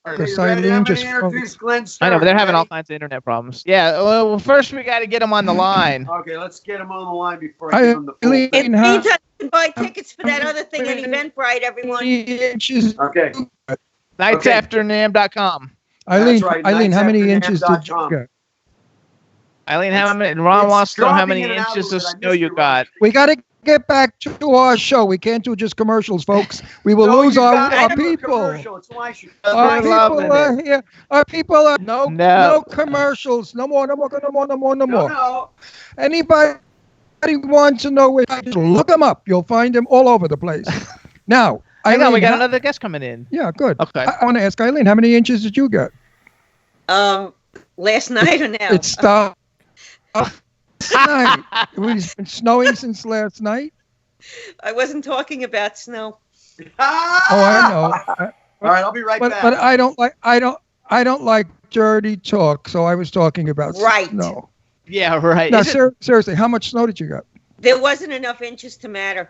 Because Eileen just Glenn Stern. I know, but they're having all kinds of internet problems. Yeah, well, first we got to get him on the line. Okay, let's get him on the line before I give him the full In thing. the meantime, you can buy tickets for that other thing at Eventbrite, everyone. Okay. NightsafterNAM.com. Eileen, That's right, Eileen, how many inches did you nightsafterNAM.com. get? Eileen, Ron wants to know how many dropping in and out inches a of little bit. I snow missed you you, got. We got to get back to our show. We can't do just commercials, folks. We will No, lose you our gotta do a people. commercial. It's why she- Our They're people loving are it. here. Our people are No. no commercials. No more. No. Anybody wants to know where? Look them up. You'll find them all over the place. Now, Hang on, Eileen, we got another guest coming in. Yeah, good. Okay. I want to ask Eileen, how many inches did you get? Last night or now? It stopped tonight. It's been snowing since last night. I wasn't talking about snow. Oh, I know. All right, I'll be right back. But I don't like dirty talk. So I was talking about Right. snow. Yeah, right. Now, seriously, how much snow did you get? There wasn't enough inches to matter.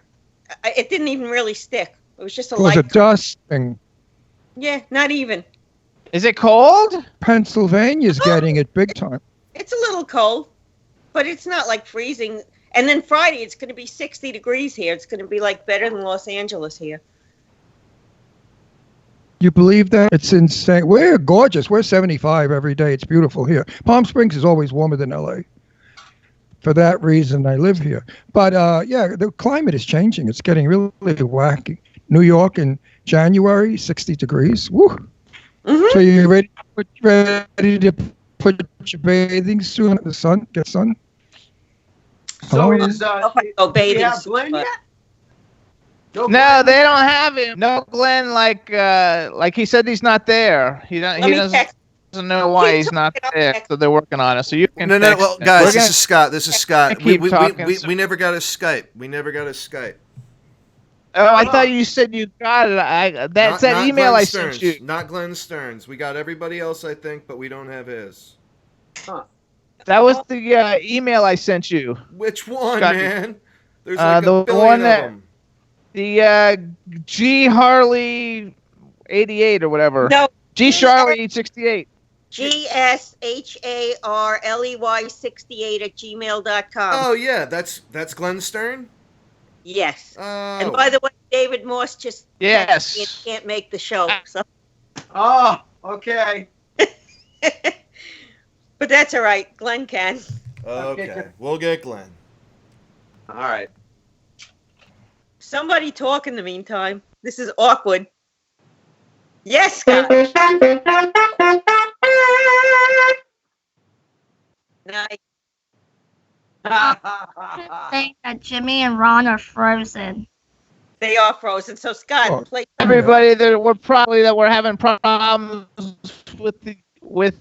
It didn't even really stick. It was just a It was light. a dusting. Yeah, not even. Is it cold? Pennsylvania's getting it big time. It's a little cold, but it's not like freezing. And then Friday, it's going to be 60 degrees here. It's going to be like better than Los Angeles here. You believe that? It's insane. We're gorgeous. We're 75 every day. It's beautiful here. Palm Springs is always warmer than LA. For that reason, I live here. But yeah, the climate is changing. It's getting really wacky. New York in January, 60 degrees. Woo. Mm-hmm. So you're ready to put your bathing suit on the sun? Get sun? So Hello? is Go do we bathing have suit, Glenn but- yet? No, they don't have him. No, Glenn. Like he said, he's not there. He Let me doesn't text. know why he's not there. So they're working on it. So you can. No, text well, him. guys, We're this is Scott. This is Scott. keep talking, We never got a Skype. We never got a Skype. Oh, I thought you said you got it. That's that Not email Glenn I Stearns. sent you. Not Glenn Stearns. We got everybody else, I think, but we don't have his. That was the email I sent you. Which one, Scott, man? There's like the a billion one of that- them. The G Harley 88 or whatever. No, G Charlie 68. GSHARLEY68 at gmail.com. Oh yeah, that's Glenn Stern. Yes. Oh. And by the way, David Moss just Yes. texted me and can't make the show. So. Oh, okay. But that's all right. Glenn can. Okay, we'll get Glenn. All right. Somebody talk in the meantime. This is awkward. Yes, Scott. Nice. Saying that Jimmy and Ron are frozen. They are frozen. So Scott, Oh. play. Everybody that we're having problems with we're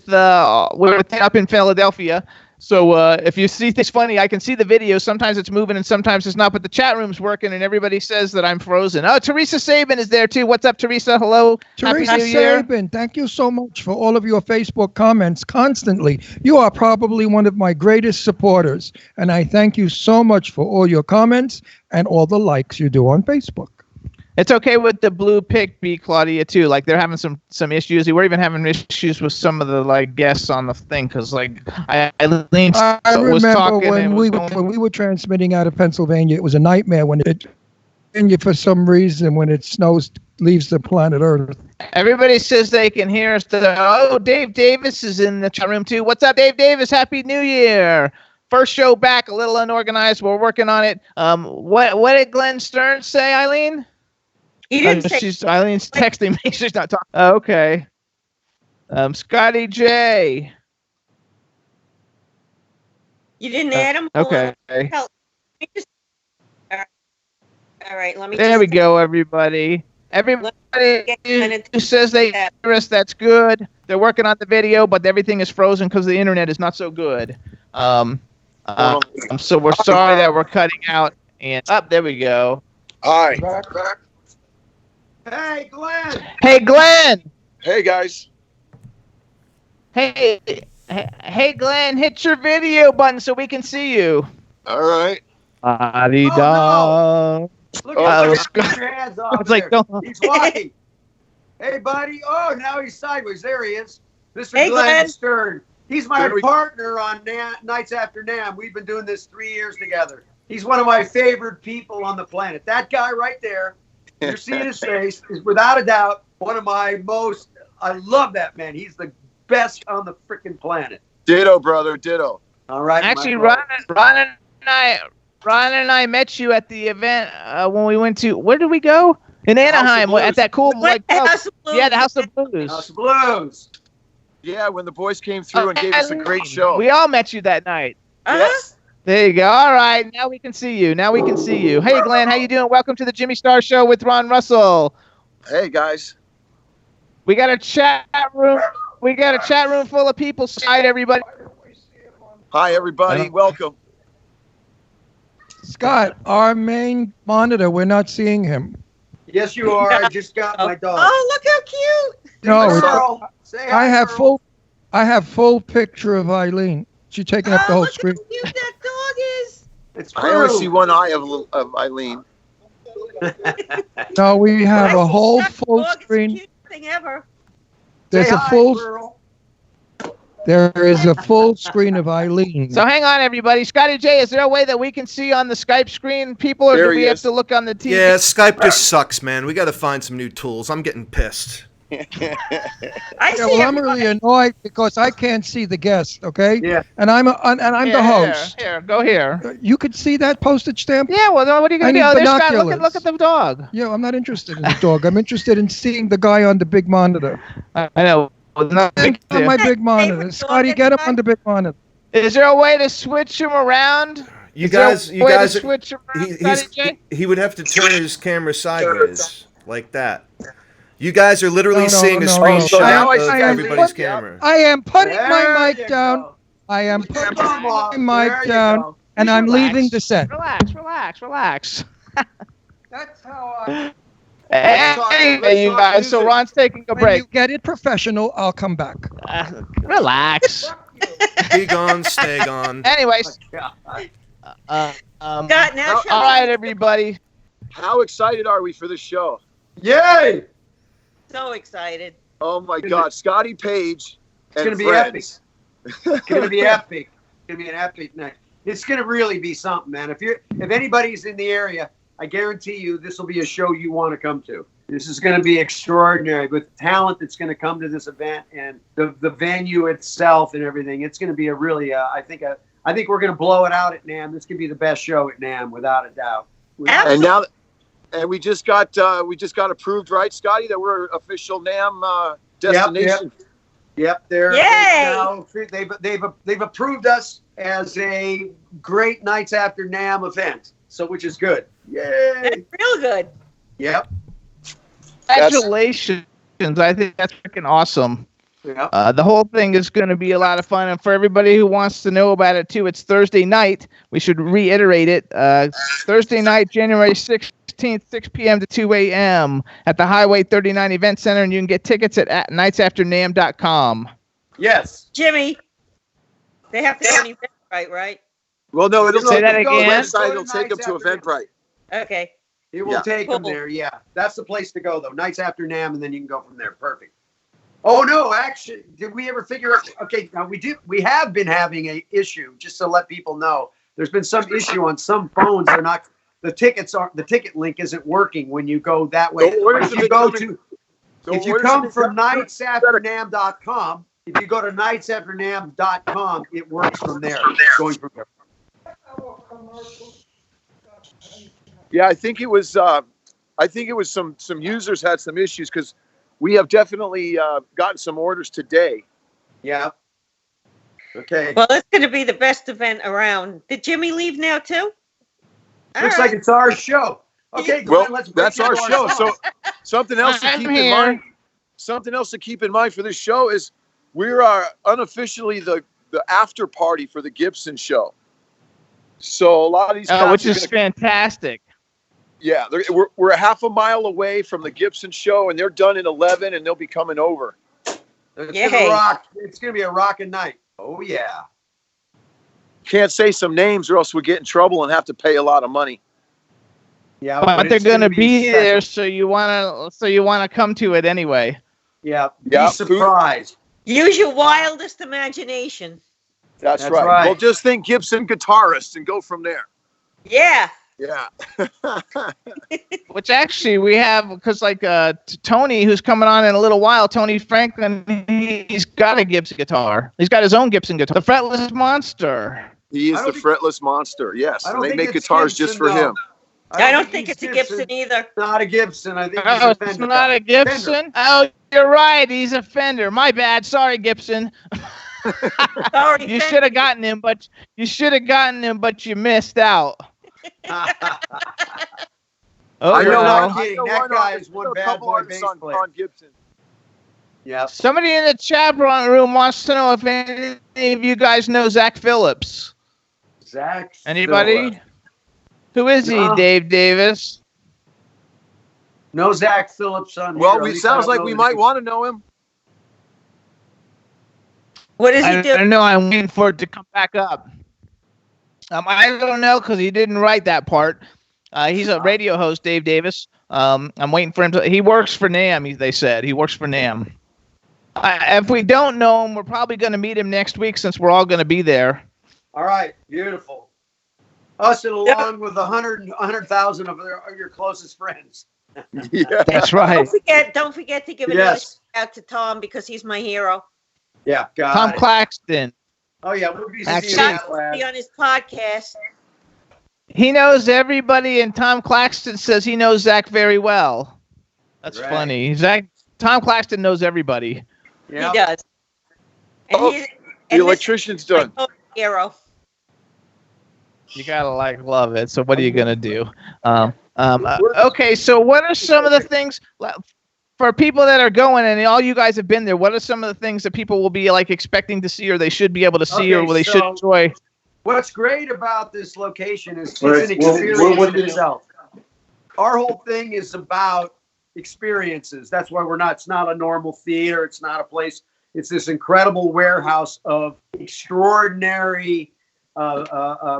up in Philadelphia. So if you see things funny, I can see the video. Sometimes it's moving and sometimes it's not. But the chat room's working and everybody says that I'm frozen. Oh, Teresa Sabin is there too. What's up, Teresa? Hello. Teresa Happy New Year. Sabin, thank you so much for all of your Facebook comments constantly. You are probably one of my greatest supporters, and I thank you so much for all your comments and all the likes you do on Facebook. It's okay with the blue pick, B Claudia too. Like they're having some issues. We're even having issues with some of the like guests on the thing because like I I was remember talking and it was when we were transmitting out of Pennsylvania, it was a nightmare when for some reason when it snows leaves the planet Earth. Everybody says they can hear us. Oh, Dave Davis is in the chat room too. What's up, Dave Davis? Happy New Year. First show back, a little unorganized. We're working on it. What did Glenn Stearns say, Eileen? He didn't say. Eileen's texting me. She's not talking. Okay. Scotty J. You didn't add him? Hold Okay. on. Let me just- All right. Let me. There just- we go, everybody. Everybody who says they hear us, that's good. They're working on the video, but everything is frozen because the internet is not so good. So we're sorry that we're cutting out. And up there we go. Hi. Hey, Glenn. Hey, Glenn. Hey, guys. Hey, Glenn. Hit your video button so we can see you. All right. Adida. Look at Scott- Get your hands off It's like, there. don't- He's walking. Hey, buddy. Oh, now he's sideways. There he is. Mr. Hey, Glenn Glenn. Stern. He's my There we go. partner on Nights After NAMM. We've been doing this 3 years together. He's one of my favorite people on the planet. That guy right there, you're seeing his face, is without a doubt one of my most. I love that man. He's the best on the freaking planet. Ditto, brother. Ditto. All right. Actually, my brother. Ron and I met you at the event when we went to. Where did we go? In Anaheim, Blues. at that cool Wait, club. House of Blues. Yeah, the House of Blues. House of Blues. Yeah, when the boys came through and gave us a great show. We all met you that night. Uh-huh. There you go. All right, now we can see you. Hey, Glenn, how you doing? Welcome to the Jimmy Star Show with Ron Russell. Hey, guys. We got a chat room. We got a chat room full of people. Side everybody. Hi, everybody. Welcome. Scott, our main monitor, we're not seeing him. Yes, you are. I just got my dog. Oh, look how cute. No, it's- Girl, say hi, I have girl. full picture of Eileen. She's taking up the whole look screen. how cute that dog is. It's I only true. see one eye of Eileen. No, we have I a see whole that full dog. It's the screen. cutest thing ever. There's Say a hi, full. girl. There is a full screen of Eileen. So hang on, everybody. Scotty J, is there a way that we can see on the Skype screen people, or There do we he have is. to look on the TV? Yeah, Skype just sucks, man. We got to find some new tools. I'm getting pissed. I Yeah, see well, I'm everybody. really annoyed because I can't see the guest. Okay. Yeah. And I'm the host. Here, go here. You could see that postage stamp. Yeah, well, then what are you I going to need do? Oh, there's Scott. binoculars. Look at the dog. Yeah, I'm not interested in the dog. I'm interested in seeing the guy on the big monitor. I know. Well, nothing On there. my big Favorite monitor. dog Scotty, get him inside? on the big monitor. Is there a way to switch him around? You Is there a guys, way to switch him around, he, Scotty J? he would have to turn his camera sideways like that. You guys are literally No, seeing a no, screenshot no. Now I of see everybody's Eileen. camera. I am putting There my you mic down. go. I am putting Come on. my There mic you down, go. and I'm Relax. leaving the set. Relax. That's how I. Anyway, you talk guys, so music. Ron's taking a When break. you get it professional, I'll come back. Relax. Be gone, stay gone. Anyways, Scott, now show all me. right, everybody. How excited are we for this show? Yay! So excited. Oh, my God. Scotty Page It's and gonna be friends. It's gonna be epic. It's gonna be an epic night. It's gonna really be something, man. If anybody's in the area, I guarantee you this will be a show you want to come to. This is going to be extraordinary with talent that's going to come to this event and the venue itself and everything. It's going to be a really, I think we're going to blow it out at NAMM. This could be the best show at NAMM without a doubt. And now, and we just got approved, right, Scotty, that we're official NAMM destination. Yep, they're Yay! now, they've approved us as a great Nights After NAMM event, so which is good. Yay! That's real good. Yep. Congratulations. I think that's freaking awesome. Yep. The whole thing is going to be a lot of fun. And for everybody who wants to know about it, too, it's Thursday night. We should reiterate it. Thursday night, January 16th, 6 p.m. to 2 a.m. at the Highway 39 Event Center. And you can get tickets at nightsafternam.com. Yes. Jimmy, they have to go on Eventbrite, right? Well, no, it'll Say take that them to the again? website. It'll take them to Eventbrite. Okay. It will Yeah. take them Cool. there. Yeah, that's the place to go though. Nights After NAMM, and then you can go from there. Perfect. Oh no, actually, did we ever figure out? Okay, now we have been having a issue. Just to let people know, there's been some issue on some phones. They're not. The ticket link isn't working when you go that way. Don't worry But if if you it go doesn't- to, Don't if you worry come if it from doesn't- nightsafternam.com, if you go to nightsafternam.com, it works from there. Going from there. Yeah, I think it was some users had some issues because we have definitely gotten some orders today. Yeah. Okay. Well, it's going to be the best event around. Did Jimmy leave now, too? Looks like it's our show. Okay, Glenn, Well, let's break that's our into show. song. So something else to I'm keep in here. mind. Something else to keep in mind for this show is we are unofficially the after party for the Gibson show. So a lot of these cops Which are is gonna- fantastic. yeah, we're a half a mile away from the Gibson show, and they're done at 11, and they'll be coming over. It's Yay. gonna rock. It's gonna be a rocking night. Oh yeah. Can't say some names or else we get in trouble and have to pay a lot of money. Yeah, but they're it's going to gonna be special. there, so you want to come to it anyway. Yeah, Yeah, be surprised. Use your wildest imagination. That's That's right. right. Well, just think Gibson guitarist and go from there. Yeah. Yeah. Which actually we have, because Tony, who's coming on in a little while, Tony Franklin, he's got a Gibson guitar. He's got his own Gibson guitar, the Fretless Monster. He is I the don't think- fretless monster. Yes, I and don't they think make it's guitars Gibson, just for though. him. I don't think he's it's a Gibson either. Not a Gibson. I think he's Oh, a it's Fender. not a Gibson? Fender. Oh, you're right. He's a Fender. My bad. Sorry, Gibson. Sorry, You Fender. should have gotten him, but you missed out. Oh, I know, well. I'm kidding. That guy is one bad boy bass player. on Gibson. Yeah. Somebody in the chat room wants to know if any of you guys know Zach Phillips. Zach. Anybody? Phillips. Who is he, No. Dave Davis? No Zach Phillips on Well, here. At it least I sounds don't like know we that might he's- want to know him. What does he I do? don't know. I'm waiting for it to come back up. I don't know because he didn't write that part. He's a radio host, Dave Davis. I'm waiting for him to. He works for NAMM. They said he works for NAMM. If we don't know him, we're probably going to meet him next week since we're all going to be there. All right. Beautiful. Us and along with 100,000 of your closest friends. Yeah. That's right. Don't forget to give a Yes. shout out to Tom because he's my hero. Yeah. God. Tom Claxton. Oh yeah. We'll be Actually- seeing He's that going to be lad. on his podcast. He knows everybody, and Tom Claxton says he knows Zach very well. That's Right. funny. Tom Claxton knows everybody. Yeah. He does. And Oh, he's The and electrician's this is done. my hero. You gotta love it. So what are you gonna do? Okay. So what are some of the things for people that are going, and all you guys have been there? What are some of the things that people will be expecting to see, or they should be able to see, or Okay, they should so- enjoy? What's great about this location is it's Right. an Well, experience what in did- itself. Our whole thing is about experiences. That's why it's not a normal theater. It's not a place. It's this incredible warehouse of extraordinary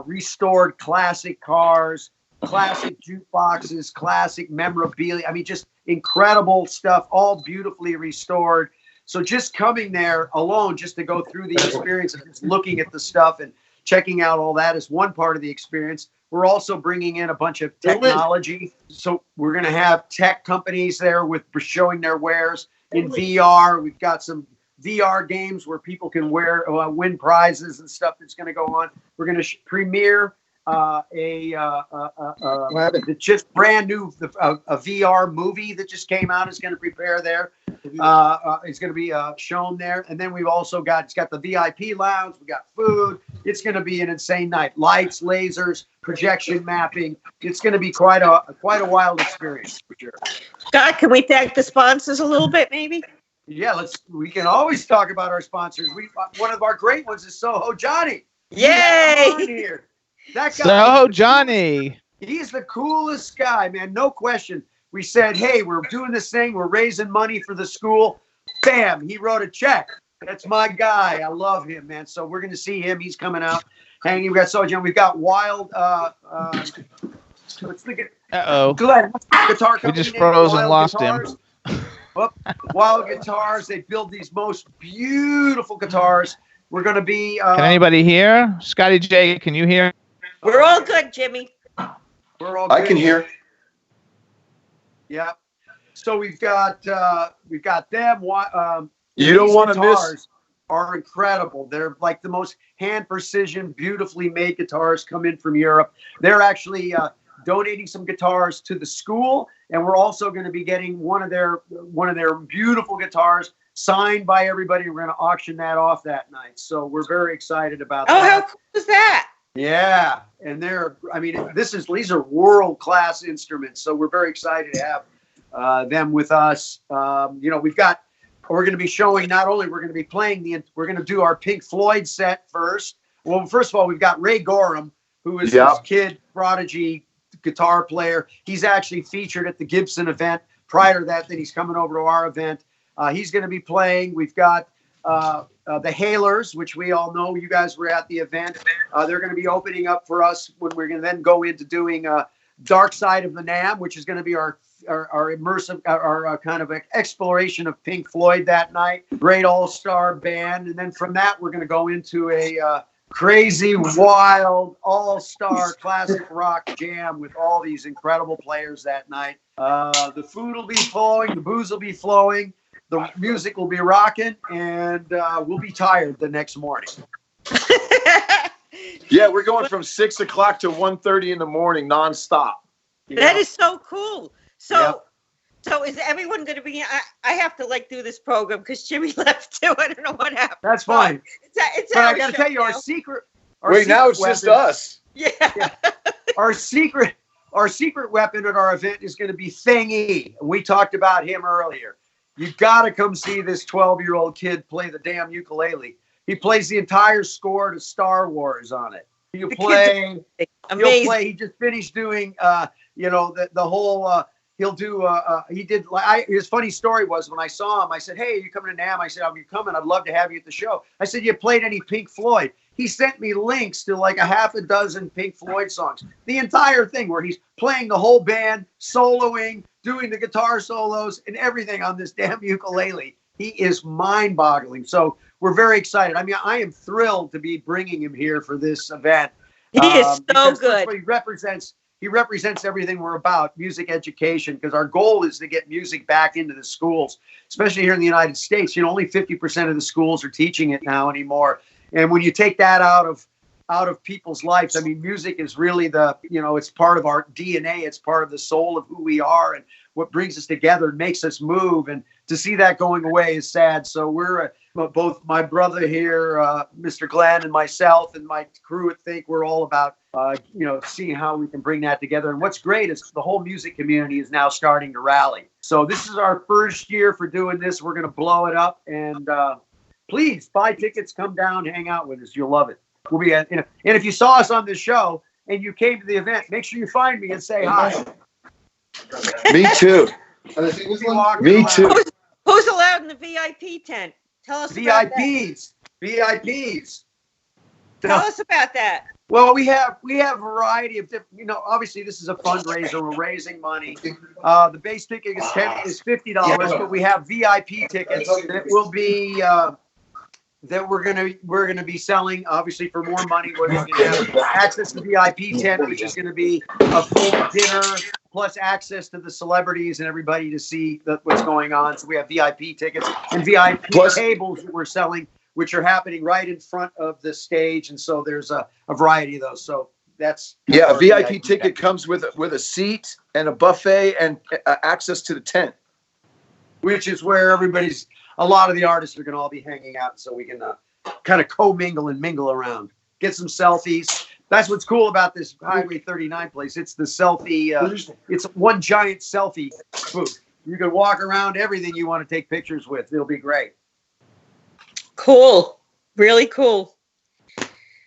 restored classic cars, classic jukeboxes, classic memorabilia. I mean, just incredible stuff, all beautifully restored. So just coming there alone, just to go through the experience of just looking at the stuff and checking out all that is one part of the experience. We're also bringing in a bunch of technology. So we're going to have tech companies there with showing their wares in VR. We've got some VR games where people can win prizes and stuff that's going to go on. We're going to premiere the just brand new a VR movie that just came out. Is going to prepare there. It's going to be shown there, and then we've also got the VIP lounge. We got food. It's going to be an insane night. Lights, lasers, projection mapping. It's going to be quite a wild experience for sure. Scott, can we thank the sponsors a little bit, maybe? Yeah, we can always talk about our sponsors. One of our great ones is Soho Johnny. Yay! On here. That guy. So Johnny. He's the coolest guy, man. No question. We said, hey, we're doing this thing. We're raising money for the school. Bam, he wrote a check. That's my guy. I love him, man. So we're going to see him. He's coming out. Hanging. We got Soho Johnny. We've got Wild. Let's think. Glenn, guitar company. We just froze and Wild lost Guitars. him. Wild Guitars. They build these most beautiful guitars. We're going to be. Can anybody hear? Scotty J, can you hear? We're all good, Jimmy. We're all I good. can hear. Yeah. So we've got them. You don't these want to miss. guitars are incredible. They're like the most hand precision, beautifully made guitars come in from Europe. They're actually donating some guitars to the school, and we're also going to be getting one of their beautiful guitars signed by everybody. We're going to auction that off that night. So we're very excited about Oh, that. how cool is that? Yeah, and these are world-class instruments, so we're very excited to have them with us. We're going to be showing, not only we're going to be playing we're going to do our Pink Floyd set first. Well, first of all, we've got Ray Gorham, who is this kid prodigy guitar player. He's actually featured at the Gibson event. Prior to that, then he's coming over to our event. He's going to be playing. We've got the Hailers, which we all know. You guys were at the event. They're going to be opening up for us when we're going to then go into doing Dark Side of the Nam, which is going to be our immersive, our kind of exploration of Pink Floyd that night. Great all-star band. And then from that, we're going to go into a crazy, wild, all-star classic rock jam with all these incredible players that night. The food will be flowing, the booze will be flowing, the music will be rocking, and we'll be tired the next morning. Yeah, we're going from 6 o'clock to 1:30 in the morning, nonstop. That is so cool. So, Yep. so is everyone going to be? I have to do this program because Jimmy left too. I don't know what happened. That's fine. It's But our I got to show tell you, now. our secret. Wait, now it's just weapon- us. Yeah. Our secret weapon at our event is going to be Thingy. We talked about him earlier. You got to come see this 12-year-old kid play the damn ukulele. He plays the entire score to Star Wars on it. He'll play. Amazing. He'll play. He just finished doing. The whole. He'll do. He did. His funny story was when I saw him, I said, "Hey, are you coming to NAMM?" I said, "Are you coming? I'd love to have you at the show." I said, "You played any Pink Floyd?" He sent me links to like a half a dozen Pink Floyd songs. The entire thing where he's playing the whole band, soloing, doing the guitar solos and everything on this damn ukulele. He is mind-boggling. So we're very excited. I mean, I am thrilled to be bringing him here for this event. He is so because good. He represents everything we're about, music education, because our goal is to get music back into the schools, especially here in the United States. Only 50% of the schools are teaching it now anymore. And when you take that out of people's lives, I mean, music is really it's part of our DNA. It's part of the soul of who we are and what brings us together and makes us move. And to see that going away is sad. So we're both my brother here, Mr. Glenn, and myself and my crew at Think, we're all about, seeing how we can bring that together. And what's great is the whole music community is now starting to rally. So this is our first year for doing this. We're going to blow it up. And please buy tickets, come down, hang out with us. You'll love it. We'll be and if you saw us on this show and you came to the event, make sure you find me and say hi. Me too. Me too. Who's allowed in the VIP tent? Tell us about that. VIPs. Tell us about that. Well, we have a variety of different. Obviously this is a fundraiser. We're raising money. The base ticket is $50, but we have VIP tickets that will be that we're gonna be selling. Obviously, for more money, we're going to have access to VIP tent, which is going to be a full dinner plus access to the celebrities and everybody to see what's going on. So we have VIP tickets and VIP tables that we're selling, which are happening right in front of the stage. And so there's a variety of those. So that's a VIP ticket comes with a seat and a buffet and access to the tent, which is where a lot of the artists are going to all be hanging out, so we can kind of co-mingle and mingle around, get some selfies. That's what's cool about this Highway 39 place. It's the selfie. It's one giant selfie booth. You can walk around everything you want to take pictures with. It'll be great. Cool. Really cool.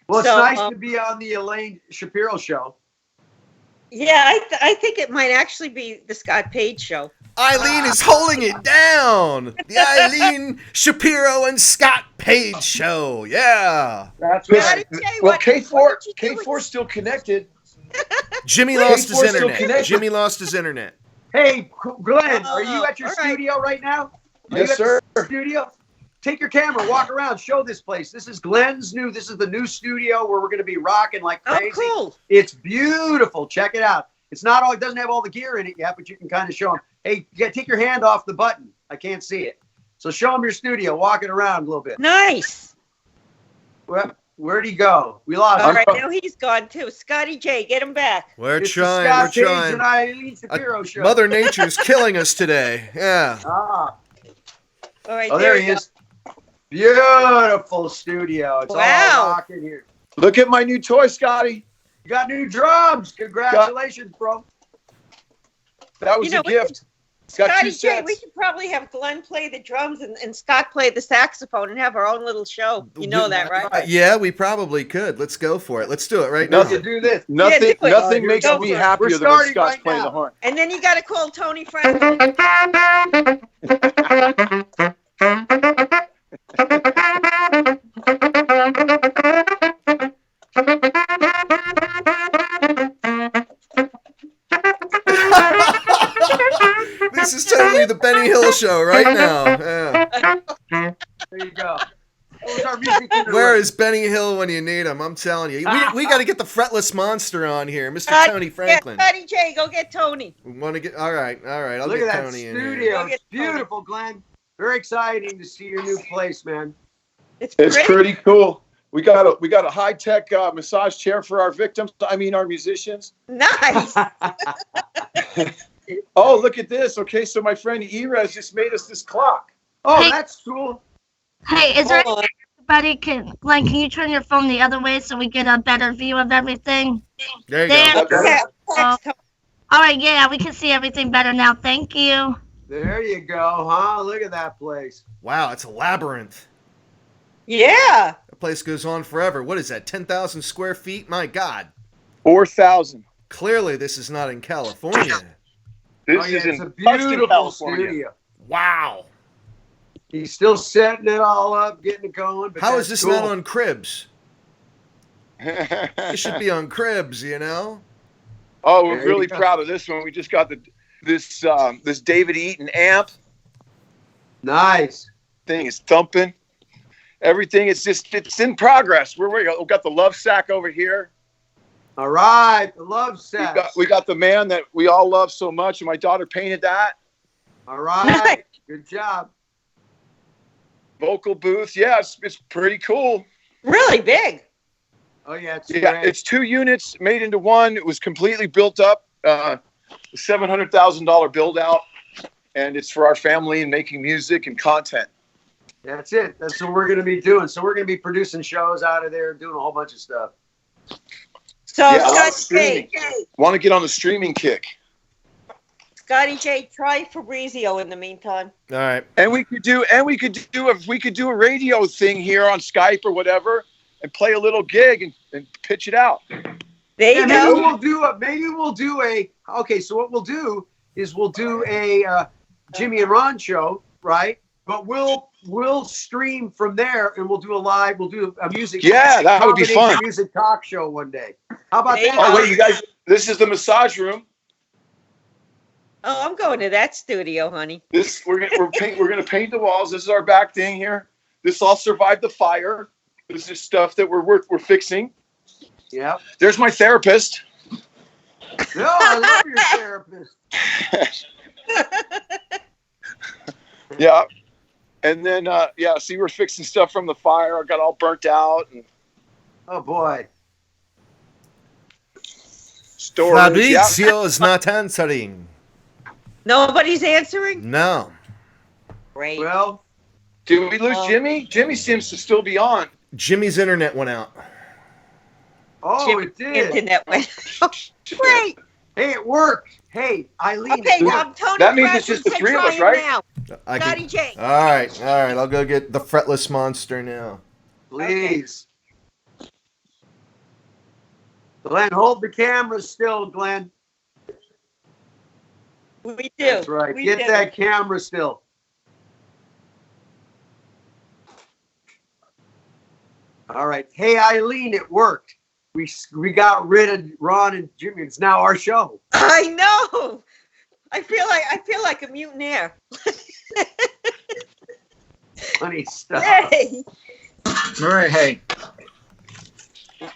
Well, it's nice to be on the Elaine Shapiro show. Yeah, I think it might actually be the Scott Page show. Eileen is holding it down. The Eileen Shapiro and Scott Page show. Yeah. That's right. Well, K4 still connected. Jimmy lost his internet. Hey, Glenn, are you at your studio right now? Yes, sir. Studio? Take your camera, walk around, show this place. This is the new studio where we're going to be rocking like crazy. Oh, cool. It's beautiful. Check it out. It doesn't have all the gear in it yet, but you can kind of show them. Hey, take your hand off the button. I can't see it. So show them your studio, walk it around a little bit. Nice. Well, where'd he go? We lost him. All right, now he's gone too. Scotty J, get him back. We're It's trying. the We're Scott Page trying. and Eileen Shapiro show. Mother Nature's killing us today. Yeah. Ah. All right, Oh, there he is. Beautiful studio. It's all rocking here. Look at my new toy, Scotty. You got new drums. Congratulations, bro. That was a gift. Scotty J, we should probably have Glenn play the drums and Scott play the saxophone and have our own little show. You know that, right? Yeah, we probably could. Let's go for it. Let's do it right now. Do this. Nothing makes me happier than when Scott's playing the horn. And then you got to call Tony Frank. This is totally the Benny Hill show right now. Yeah. There you go. That was our music interlude. Where is Benny Hill when you need him? I'm telling you. We got to get the fretless monster on here, Mr. Tony Franklin. Scotty J, go get Tony. We want to get all right. I'll Look get at that Tony in here. studio. It's beautiful, Glenn. Very exciting to see your new place, man. It's pretty cool. We got a high tech massage chair for our victims. I mean, our musicians. Nice. Oh, look at this. Okay, so my friend Erez just made us this clock. Oh, Hey. that's cool. Hey, is there Hold on. anybody Glenn, can you turn your phone the other way so we get a better view of everything? There you There. go. Yeah, Oh. All right, yeah, we can see everything better now. Thank you. There you go, huh? Look at that place. Wow, it's a labyrinth. yeah. That place goes on forever. What is that? 10,000 square feet? My God. 4,000. Clearly, this is not in California. This Oh, yeah, is it's in a Tustin, beautiful California. studio. Wow. He's still setting it all up, getting it going. But How is that's this not cool. on Cribs? It should be on Cribs, you know? Oh, we're There you really go. proud of this one. We just got this David Eaton amp. Nice. Thing is thumping. Everything it's in progress. We've got the love sack over here. All right. The love set. We got the man that we all love so much, and my daughter painted that. All right. Good job. Vocal booth. Yeah, it's pretty cool. Really big. Oh, yeah. It's Yeah, great. it's 2 units made into one. It was completely built up. $700,000 build out, and it's for our family and making music and content. That's it. That's what we're going to be doing. So we're going to be producing shows out of there, doing a whole bunch of stuff. So Yeah, I love Scotty J, Want to get on the streaming kick. Scotty J, try Fabrizio in the meantime. All right. And we could do a radio thing here on Skype or whatever, and play a little gig and pitch it out. There Yeah, you maybe go. we'll do a. Okay, so what we'll do is we'll do a Jimmy and Ron show, right? But we'll stream from there, and we'll do a music. Yeah, that would be combination fun. Music talk show one day. How about There you that? go. Oh wait, you guys! This is the massage room. Oh, I'm going to that studio, honey. We're gonna paint the walls. This is our back thing here. This all survived the fire. This is stuff that we're fixing. Yeah. There's my therapist. No, I love your therapist. Yeah. And then see, we're fixing stuff from the fire. I got all burnt out and Oh boy. storage. Yeah. Fabrizio is not answering. Nobody's answering? No. Great. Well, Did we lose Jimmy? Jimmy seems to still be on. Jimmy's internet went out. oh, it did. Internet went. Great. Hey, it worked. Hey, Eileen. Okay, it worked. Tony. That means it's Franklin just the said three of try us, him right? Now. I Scotty can, J. all right. I'll go get the fretless monster now. Please. Glenn, hold the camera still, Glenn. We do. That's right. We Get do. that camera still. All right. Hey, Eileen, it worked. We got rid of Ron and Jimmy. It's now our show. I know. I feel like a mutineer. Funny stuff. Hey. Murray, hey.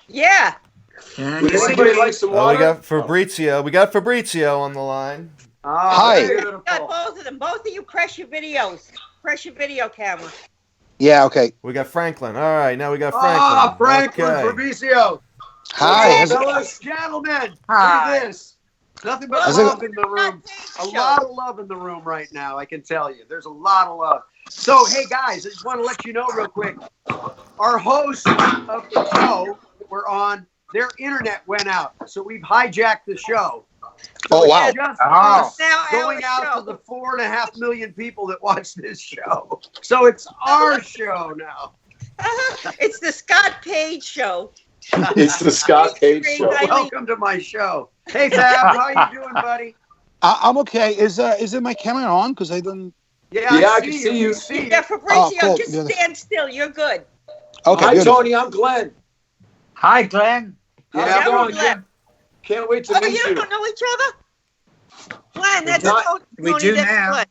Yeah. Can Would you anybody like some Oh, water? we got Fabrizio. We got Fabrizio on the line. Oh, Hi. beautiful. Got both of them. Both of you press your videos. Press your video camera. Yeah, okay. We got Franklin. All right, now we got Ah, Franklin. Franklin, Fabrizio. Hi. Hey, how's it- fellas, gentlemen. Hi. Look at this. Nothing but How's it- love in the room. A lot of love in the room right now, I can tell you. There's a lot of love. So, hey, guys, I just want to let you know real quick. Our host of the show that we're on, their internet went out. So we've hijacked the show. Oh, wow. It's just Oh. us Now going our out show. to the 4.5 million people that watch this show. So it's our show now. It's the Scott Page show. It's the Scott Page show. Welcome to my show. Hey, Fab, how you doing, buddy? I'm okay. Is my camera on? Because I didn't. Yeah, I I can see see you. See Yeah, Fabrizio, Oh, cool. just Yeah. stand still. You're good. Okay, Hi, good. Tony. I'm Glenn. Hi, Glenn. Yeah, now come on, we Glenn. left. Can't wait to Oh, meet you you. don't know each other? Glenn, that's not- Tony. we do That's now. Glenn.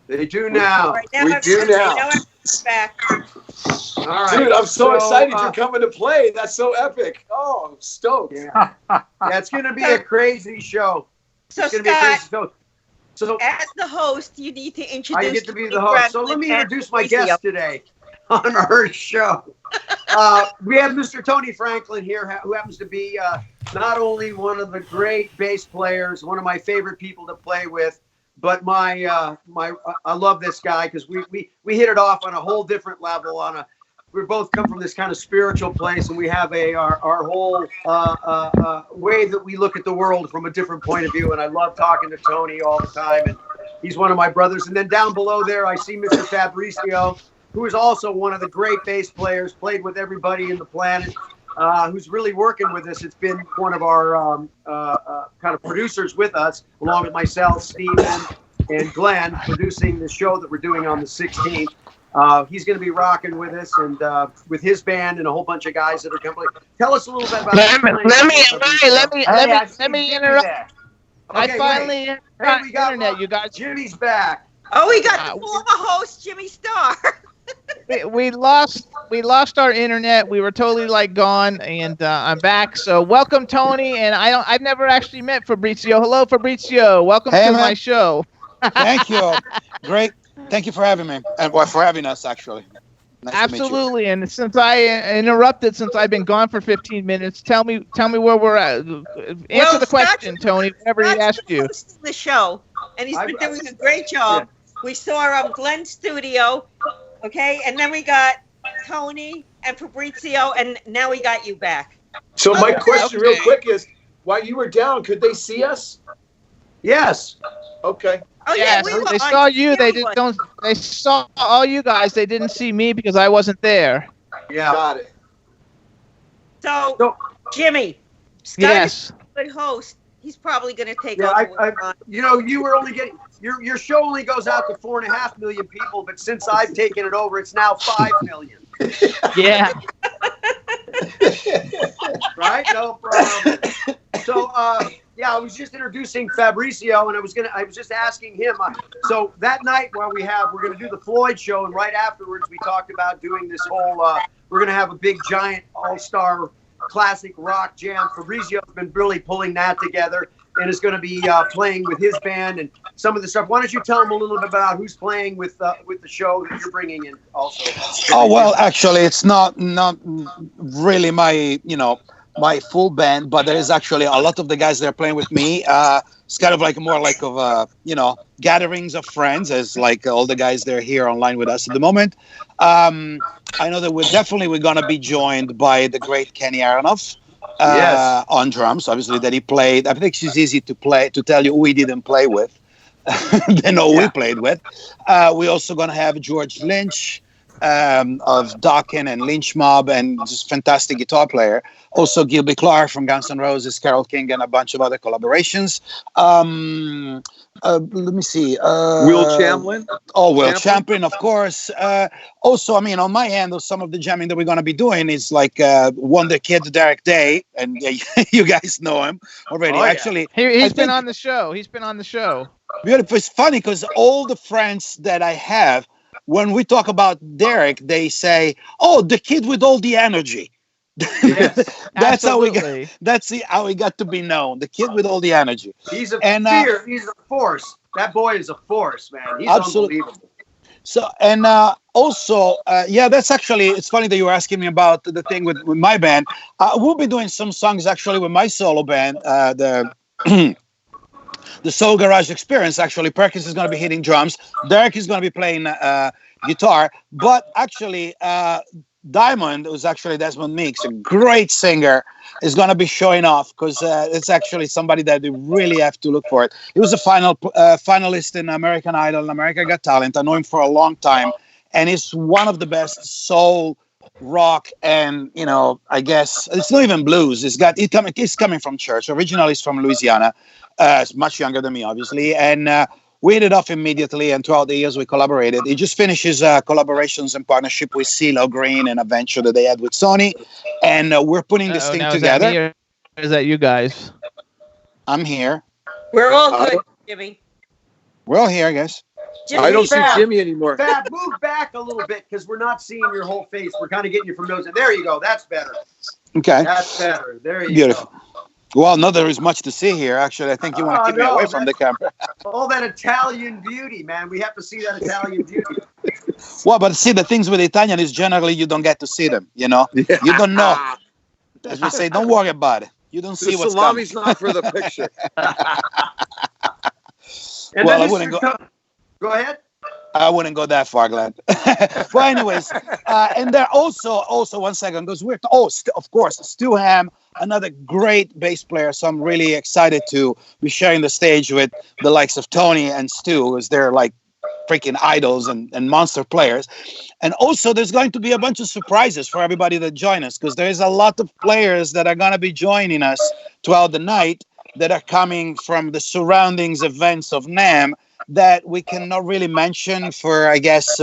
They do now. Right now, We I'm- do now. Now I'm back. All right. Dude, I'm so excited uh, you're coming to play. That's so epic. Oh, I'm stoked. Yeah. Yeah, it's going to be a crazy show. So It's going to be a crazy Scott, show. So as the host, you need to introduce. I get to be Tony the host. So let Franklin me and introduce my Fabrizio. guest today on our show. We have Mr. Tony Franklin here, who happens to be not only one of the great bass players, one of my favorite people to play with, but I love this guy because we hit it off on a whole different level. We both come from this kind of spiritual place, and we have our whole way that we look at the world from a different point of view. And I love talking to Tony all the time, and he's one of my brothers. And then down below there, I see Mr. Fabrizio, who is also one of the great bass players, played with everybody in the planet, who's really working with us. It's been one of our kind of producers with us, along with myself, Steven, and Glenn, producing the show that we're doing on the 16th. He's going to be rocking with us and with his band and a whole bunch of guys that are coming. Tell us a little bit about. Let me interrupt. I Okay, finally Hey, got we got internet, you guys. Jimmy's back. Oh, we got the former host, Jimmy Starr. We lost our internet. We were totally gone, and I'm back. So welcome, Tony. And I've never actually met Fabrizio. Hello, Fabrizio. Welcome Hey, to man. my show. Thank you. Great. Thank you for having me, and for having us actually. Nice to meet you. Absolutely. And since I interrupted, since I've been gone for 15 minutes, tell me where we're at. Answer the question, Tony. Whatever he asked you. Hosting the show, and he's been doing a great job. We saw Glenn's studio, okay, and then we got Tony and Fabrizio, and now we got you back. So my question real Okay. quick is, while you were down, could they see us? Yes. Okay. Oh Yes, yeah, we were they on saw you. They everyone. don't. They saw all you guys. They didn't see me because I wasn't there. Yeah. Got it. So, Jimmy, Scott Yes. is a good host. He's probably going to take Yeah, over. you were only getting your show only goes out to 4.5 million people, but since I've taken it over, it's now 5 million. Yeah. Right? No problem. So, I was just introducing Fabrizio, and I was just asking him. So that night, we're gonna do the Floyd show, and right afterwards, we talked about doing this whole. We're gonna have a big, giant, all-star classic rock jam. Fabrizio's been really pulling that together, and is going to be playing with his band and some of the stuff. Why don't you tell him a little bit about who's playing with the show that you're bringing in also? Oh well, actually, it's not really my full band, but there is actually a lot of the guys that are playing with me. It's kind of gatherings of friends, as all the guys that are here online with us at the moment. I know that we're gonna be joined by the great Kenny Aronoff on drums. Obviously, that he played. I think it's easy to tell you who he didn't play with than who we played with. We're also gonna have George Lynch of Dokken and Lynch Mob, and just fantastic guitar player. Also Gilby Clarke from Guns N' Roses, Carole King, and a bunch of other collaborations. Let me see. Will Champlin? Oh, Will Champlin, of course. Also, on my end, some of the jamming that we're going to be doing is Wonder Kid, Derek Day, and you guys know him already. Oh, yeah. Actually, He's been on the show. Beautiful. It's funny because all the friends that I have, when we talk about Derek, they say, "Oh, the kid with all the energy." Yes, That's how we got. absolutely. How he got to be known. The kid with all the energy. He's a And, fear. He's a force. That boy is a force, man. He's Absolutely. unbelievable. So, and also, that's actually, it's funny that you were asking me about the thing with my band. We'll be doing some songs actually with my solo band, the Soul Garage Experience. Actually, Perkins is going to be hitting drums. Derek is going to be playing guitar. But actually, Diamond, who's actually Desmond Meeks, a great singer, is going to be showing off because it's actually somebody that you really have to look for it. He was a finalist in American Idol and America Got Talent. I know him for a long time, and he's one of the best soul, rock, and I guess it's not even blues. He's coming from church. Originally, he's from Louisiana. He's much younger than me, obviously, and we hit it off immediately, and throughout the years we collaborated. He just finished his collaborations and partnership with CeeLo Green and a venture that they had with Sony, and we're putting this thing Now, together. Is that me or is that you guys? I'm here. We're all good, Jimmy. We're all here, I guess. Jimmy, I don't see Fab. Jimmy anymore. Fab, move back a little bit because we're not seeing your whole face. We're kind of getting you from nose. There you go. That's better. Okay. That's better. There you Beautiful. go. Well, no, there is much to see here. Actually, I think you want to keep me away from the camera. All that Italian beauty, man. We have to see that Italian beauty. Well, but see, the things with Italian is generally you don't get to see them. You know, you don't know. As we say, don't worry about it. You don't see what's coming. The salami's not for the picture. And Well, then I wouldn't go. Go ahead. I wouldn't go that far, Glenn. But anyways, and there also 1 second, because of course, Stu Ham, another great bass player. So I'm really excited to be sharing the stage with the likes of Tony and Stu, as they're like freaking idols and monster players. And also there's going to be a bunch of surprises for everybody that join us, because there's a lot of players that are going to be joining us throughout the night that are coming from the surroundings events of NAMM that we cannot really mention for, I guess,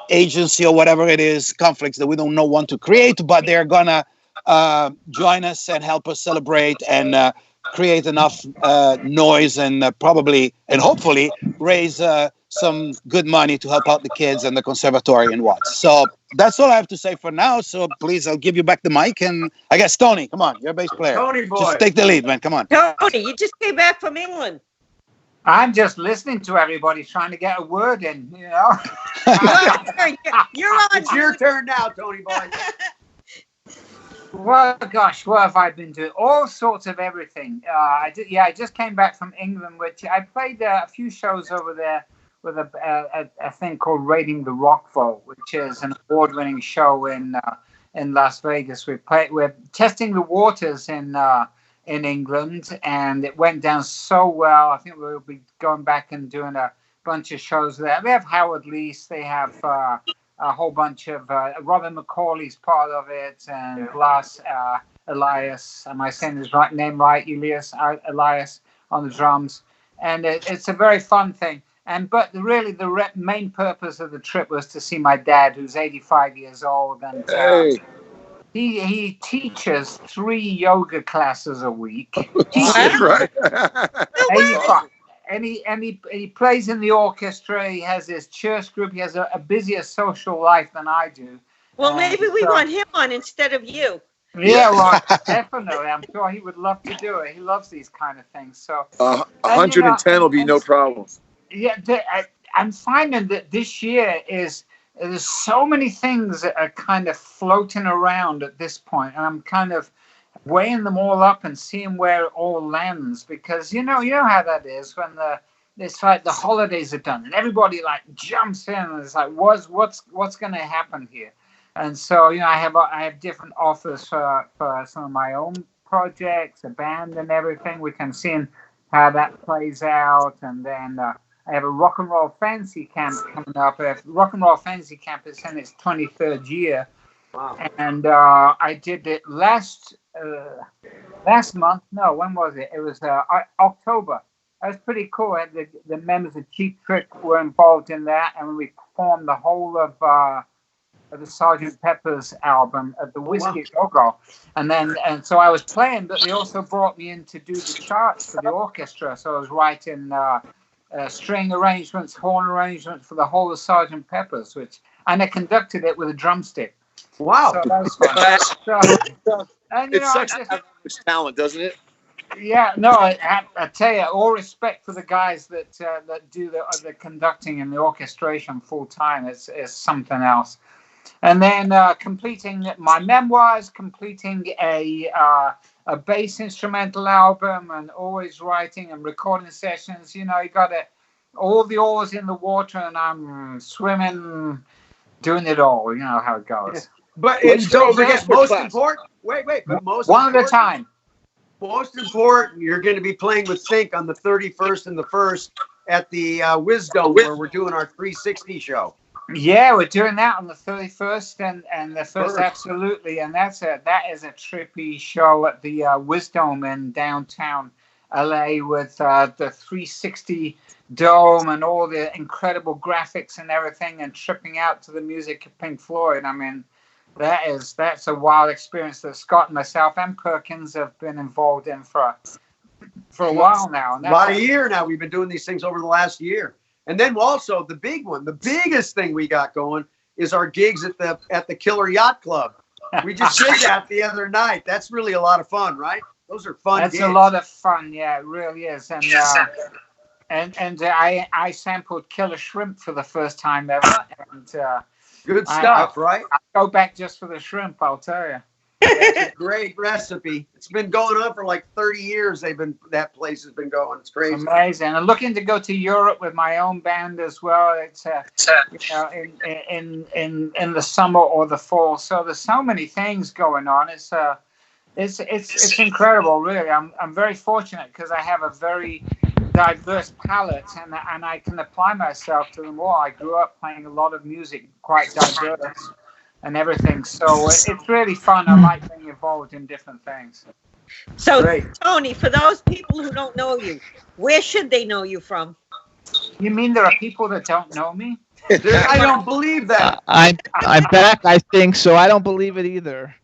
agency or whatever it is, conflicts that we don't know want to create, but they're gonna join us and help us celebrate and create enough noise and probably and hopefully raise some good money to help out the kids and the conservatory and what. So that's all I have to say for now. So please, I'll give you back the mic, and I guess Tony, come on, you're a bass player. Tony boy. Just take the lead, man. Come on. Tony, you just came back from England. I'm just listening to everybody trying to get a word in, you know. You're on. It's your turn now, Tony boy. Well, gosh, what have I been doing? All sorts of everything. I just came back from England, which I played a few shows over there with a thing called Raiding the Rock Vault, which is an award-winning show in Las Vegas. We're testing the waters in England, and it went down so well. I think we'll be going back and doing a bunch of shows there. They have Howard Leese. They have a whole bunch of Robin McCauley's part of it, and Glass Elias. Am I saying his name right? Elias on the drums, and it's a very fun thing. But really, the main purpose of the trip was to see my dad, who's 85 years old, and he teaches 3 yoga classes a week. Right. 85. And he plays in the orchestra. He has his church group. He has a busier social life than I do. Well, maybe we want him on instead of you. Yeah, well, definitely. I'm sure he would love to do it. He loves these kind of things. So 110 will be no problem. Yeah, I'm finding that this year there's so many things that are kind of floating around at this point, and I'm kind of weighing them all up and seeing where it all lands, because you know how that is when it's like the holidays are done and everybody like jumps in and it's like what's going to happen here. And so I have different offers for some of my own projects, a band and everything. We can see how that plays out. And then I have a rock and roll fantasy camp coming up. Rock and roll fantasy camp is in its 23rd year. Wow. And I did it last month. No, when was it? It was October. That was pretty cool. The members of Cheap Trick were involved in that, and we performed the whole of the Sgt. Pepper's album at the Whiskey Go-Go. And so I was playing, but they also brought me in to do the charts for the orchestra. So I was writing string arrangements, horn arrangements for the whole of Sgt. Pepper's, and I conducted it with a drumstick. Wow. So that was fun. And, It sucks to have this talent, doesn't it? Yeah, no, I tell you, all respect for the guys that do the conducting and the orchestration full time. It's something else. And then completing my memoirs, completing a bass instrumental album, and always writing and recording sessions. You got all the oars in the water, and I'm swimming, doing it all. You know how it goes. But don't forget, most important. Wait. But most one at a time. Most important, you're going to be playing with Think on the 31st and the 1st at the Wisdom, where we're doing our 360 show. Yeah, we're doing that on the 31st and the 1st, absolutely. And that is a trippy show at the Wisdom in downtown LA with the 360 dome and all the incredible graphics and everything, and tripping out to the music of Pink Floyd. I mean, that's a wild experience that Scott and myself and Perkins have been involved in for for a while now. And About a year now. We've been doing these things over the last year. And then also the big one, the biggest thing we got going is our gigs at the Killer Yacht Club. We just did that the other night. That's really a lot of fun, right? Those are fun That's gigs. a lot of fun. Yeah, it really is. And I sampled Killer Shrimp for the first time ever. And good stuff, right? I go back just for the shrimp, I'll tell you. It's a great recipe. It's been going on for like 30 years. That place has been going. It's crazy. Amazing. I'm looking to go to Europe with my own band as well. It's in the summer or the fall. So there's so many things going on. It's incredible, really. I'm very fortunate because I have a very diverse palette and I can apply myself to them all. I grew up playing a lot of music, quite diverse. And everything, so it's really fun. I like being involved in different things. So, Tony, for those people who don't know you, where should they know you from? You mean there are people that don't know me? I don't believe that. I'm back, I think, so I don't believe it either.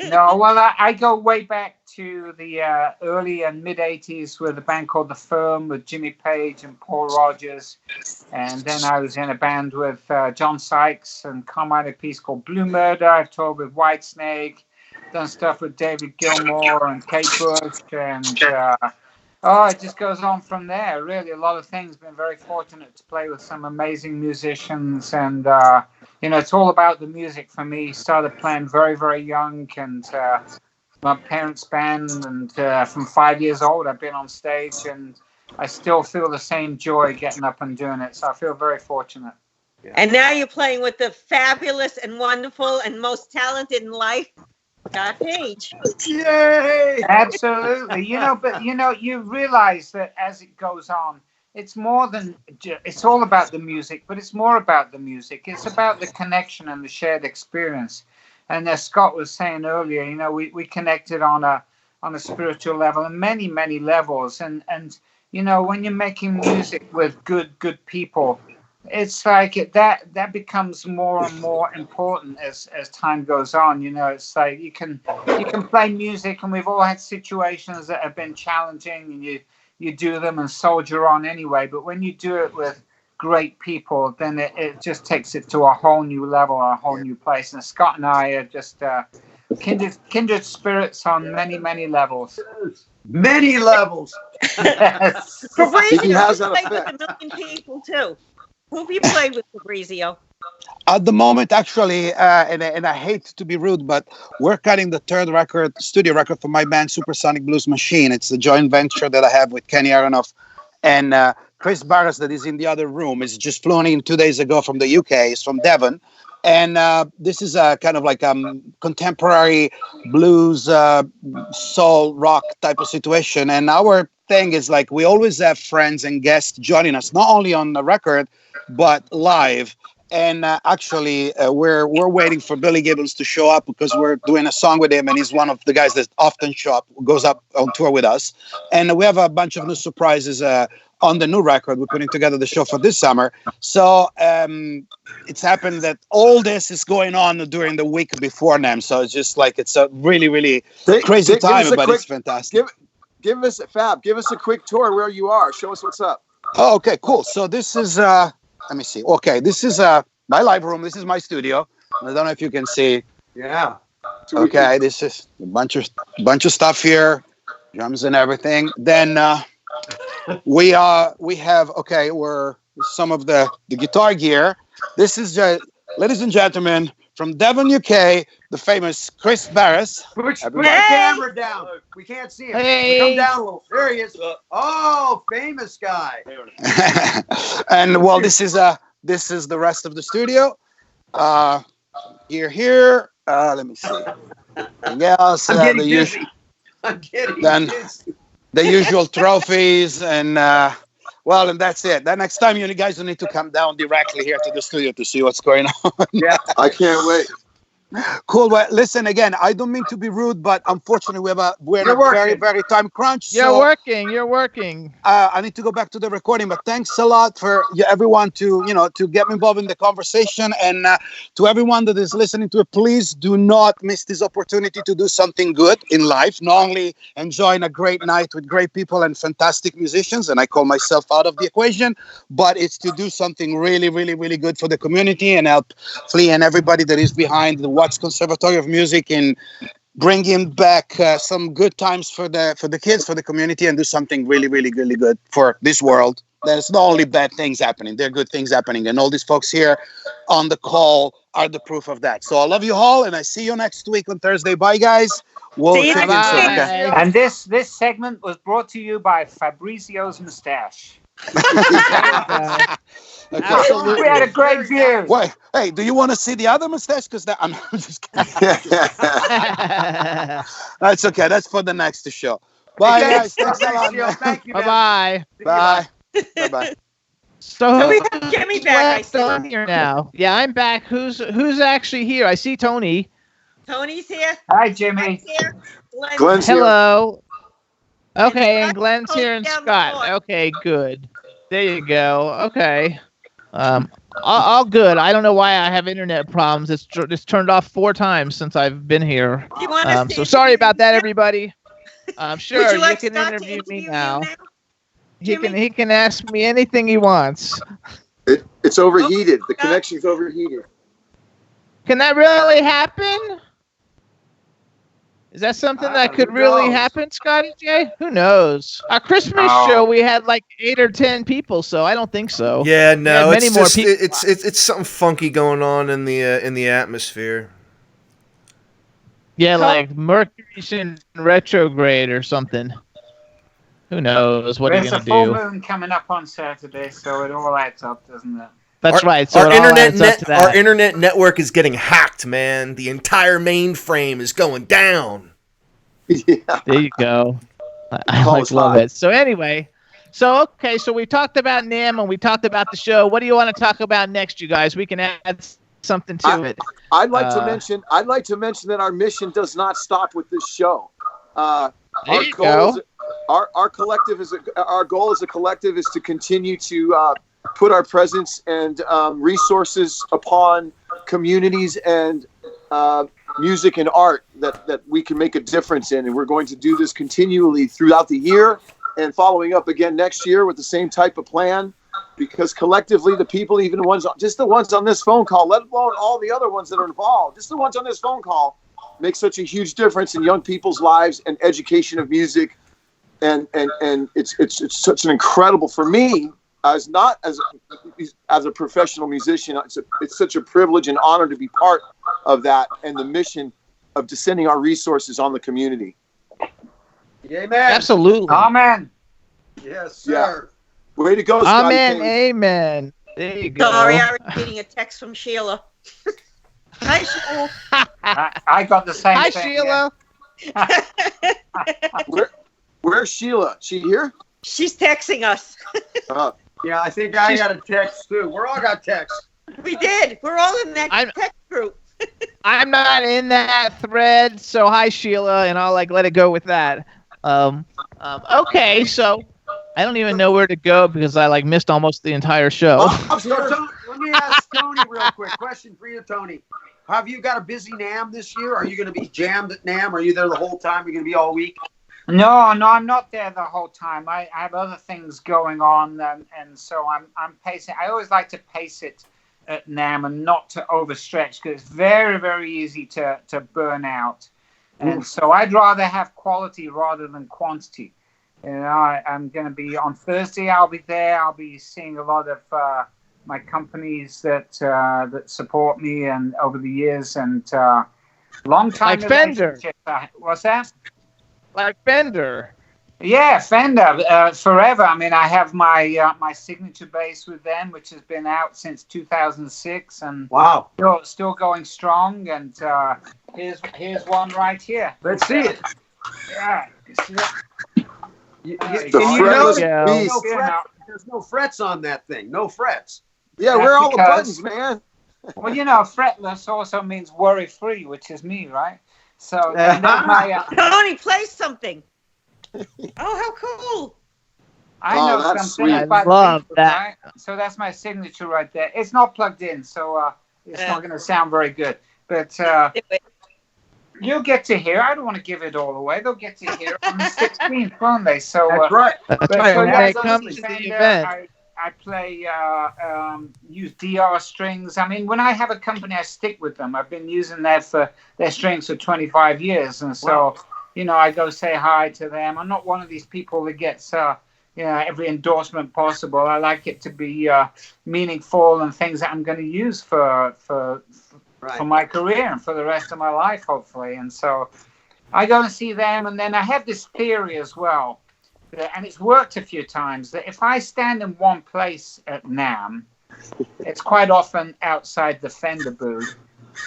No, well, I go way back to the early and mid 80s with a band called The Firm with Jimmy Page and Paul Rogers. And then I was in a band with John Sykes and Carmine, a piece called Blue Murder. I've toured with Whitesnake, done stuff with David Gilmour and Kate Bush. And it just goes on from there. Really, a lot of things. Been very fortunate to play with some amazing musicians. And, it's all about the music for me. Started playing very, very young and my parents' band. And from 5 years old, I've been on stage and I still feel the same joy getting up and doing it. So I feel very fortunate. And now you're playing with the fabulous and wonderful and most talented in life, Scott Page. Yay! Absolutely. You realize that as it goes on, it's more than it's all about the music, but it's more about the music. It's about the connection and the shared experience. And as Scott was saying earlier, we connected on a spiritual level and many, many levels. And when you're making music with good people, it's like that becomes more and more important as time goes on. It's like you can play music, and we've all had situations that have been challenging, and you do them and soldier on anyway. But when you do it with great people, then it just takes it to a whole new level, a whole new place. And Scott and I are just kindred spirits on many, many levels. Many levels. Fabrizio, you played with a million people too. Who have you played with, Fabrizio? At the moment, actually, and I hate to be rude, but we're cutting the third studio record for my band, Supersonic Blues Machine. It's a joint venture that I have with Kenny Aronoff and Chris Barras, that is in the other room. Is just flown in 2 days ago from the UK. He's from Devon. And this is a kind of like contemporary blues, soul, rock type of situation. And our thing is like we always have friends and guests joining us, not only on the record, but live. And actually, we're waiting for Billy Gibbons to show up because we're doing a song with him, and he's one of the guys that often goes up on tour with us. And we have a bunch of new surprises on the new record. We're putting together the show for this summer. So it's happened that all this is going on during the week before them. So it's just like it's a really, really crazy time, but it's fantastic. Give us a quick tour where you are. Show us what's up. Oh, okay, cool. So this is let me see. Okay, this is my live room. This is my studio. I don't know if you can see. Yeah. Okay, this is a bunch of stuff here, drums and everything. Then we're some of the guitar gear. This is ladies and gentlemen, from Devon, UK, the famous Chris Barras. Put the camera down. We can't see him. Hey. Come down a little. There he is. Oh, famous guy. And well, this is the rest of the studio. Here. Let me see. Yes, I'm getting busy. Then the usual trophies and and that's it. Then next time you guys will need to come down directly here to the studio to see what's going on. Yeah, I can't wait. Cool. Well, listen, again, I don't mean to be rude, but unfortunately we're in a very, very time crunch. You're working. I need to go back to the recording, but thanks a lot for everyone to get me involved in the conversation, and to everyone that is listening to it, please do not miss this opportunity to do something good in life. Not only enjoying a great night with great people and fantastic musicians, and I call myself out of the equation, but it's to do something really, really, really good for the community and help Flea and everybody that is behind the Watts Conservatory of Music in bringing back some good times for the kids, for the community, and do something really, really, really good for this world. There's not only bad things happening, there are good things happening, and all these folks here on the call are the proof of that. So I love you all, and I see you next week on Thursday. Bye, guys. See you next week. And this segment was brought to you by Fabrizio's Mustache. Absolutely. We had a great view. Wait, hey, do you want to see the other mustache? Because I'm just kidding. That's okay. That's for the next show. Bye, guys. Thanks a lot. Thank you. Bye-bye. Bye. Bye-bye. So we have Jimmy back. on here now. Yeah, I'm back. Who's actually here? I see Tony. Tony's here. Hi, Jimmy. Here. Glenn's here. Hello. Okay, and Scott Glenn's here and down the Scott. floor. Okay, good. There you go. Okay. All good. I don't know why I have internet problems. It's turned off 4 times since I've been here. Do you want to So sorry about that, everybody. Sure, Would you you like can Scott to interview me you now. Jimmy? He can ask me anything he wants. It's overheated. The connection's overheated. Can that really happen? Is that something that could really happen, Scotty J? Who knows? Our Christmas show, we had like 8 or 10 people, so I don't think so. Yeah, no, many it's more just people. it's something funky going on in the atmosphere. Yeah, like Mercury's in retrograde or something. Who knows? What are you There's gonna a full do? moon coming up on Saturday, so it all adds up, doesn't it? That's right. So our it all internet adds up to that. our internet network is getting hacked, man. The entire mainframe is going down. Yeah. There you go. I love it. So anyway, so we talked about NAMM and we talked about the show. What do you want to talk about next, you guys? We can add something to it. I'd like to mention that our mission does not stop with this show. Our goal as a collective is to continue to put our presence and resources upon communities and music and art that we can make a difference in, and we're going to do this continually throughout the year and following up again next year with the same type of plan, because collectively the people, even the ones on this phone call, let alone all the other ones that are involved, just the ones on this phone call make such a huge difference in young people's lives and education of music, and it's such an incredible, for me as a professional musician, it's such a privilege and honor to be part of that and the mission of descending our resources on the community. Amen. Absolutely. Amen. Yes, sir. Yeah. Way to go, Scotty Amen. Payne. Amen. There you go. Sorry, I was getting a text from Sheila. Hi, Sheila. I got the same Hi, thing. Sheila. Where's Sheila? She here? She's texting us. Yeah, I think I got a text too. We're all got texts. We did. We're all in that text group. I'm not in that thread, so hi, Sheila, and I'll let it go with that. Okay, so I don't even know where to go because I missed almost the entire show. Let me ask Tony real quick. Question for you, Tony. Have you got a busy NAMM this year? Are you going to be jammed at NAMM? Are you there the whole time? Are you going to be all week? No, I'm not there the whole time. I have other things going on, and so I'm pacing. I always like to pace it at NAMM and not to overstretch, because it's very, very easy to burn out. And so I'd rather have quality rather than quantity. You know, I'm going to be on Thursday. I'll be there. I'll be seeing a lot of my companies that support me and over the years, and long time. Like Fender. What's that? Like Fender. Yeah, Fender, forever. I mean, I have my my signature bass with them, which has been out since 2006, and wow, still going strong. And here's one right here. Let's see it. Yeah. There's no frets on that thing. No frets. Yeah, where are all the buttons, man? Well, fretless also means worry-free, which is me, right? So that's my. Tony, play something. Oh, how cool! I know something. I love that. Right? So that's my signature right there. It's not plugged in, so it's not going to sound very good. But you'll get to hear. I don't want to give it all away. They'll get to hear it on the 16th, won't they? So That's right. That's right. When it comes to the event. I play, use DR strings. I mean, when I have a company, I stick with them. I've been using their strings for 25 years. And so, I go say hi to them. I'm not one of these people that gets, every endorsement possible. I like it to be meaningful and things that I'm going to use for my career and for the rest of my life, hopefully. And so I go and see them. And then I have this theory as well. And it's worked a few times, that if I stand in one place at NAMM, it's quite often outside the Fender booth,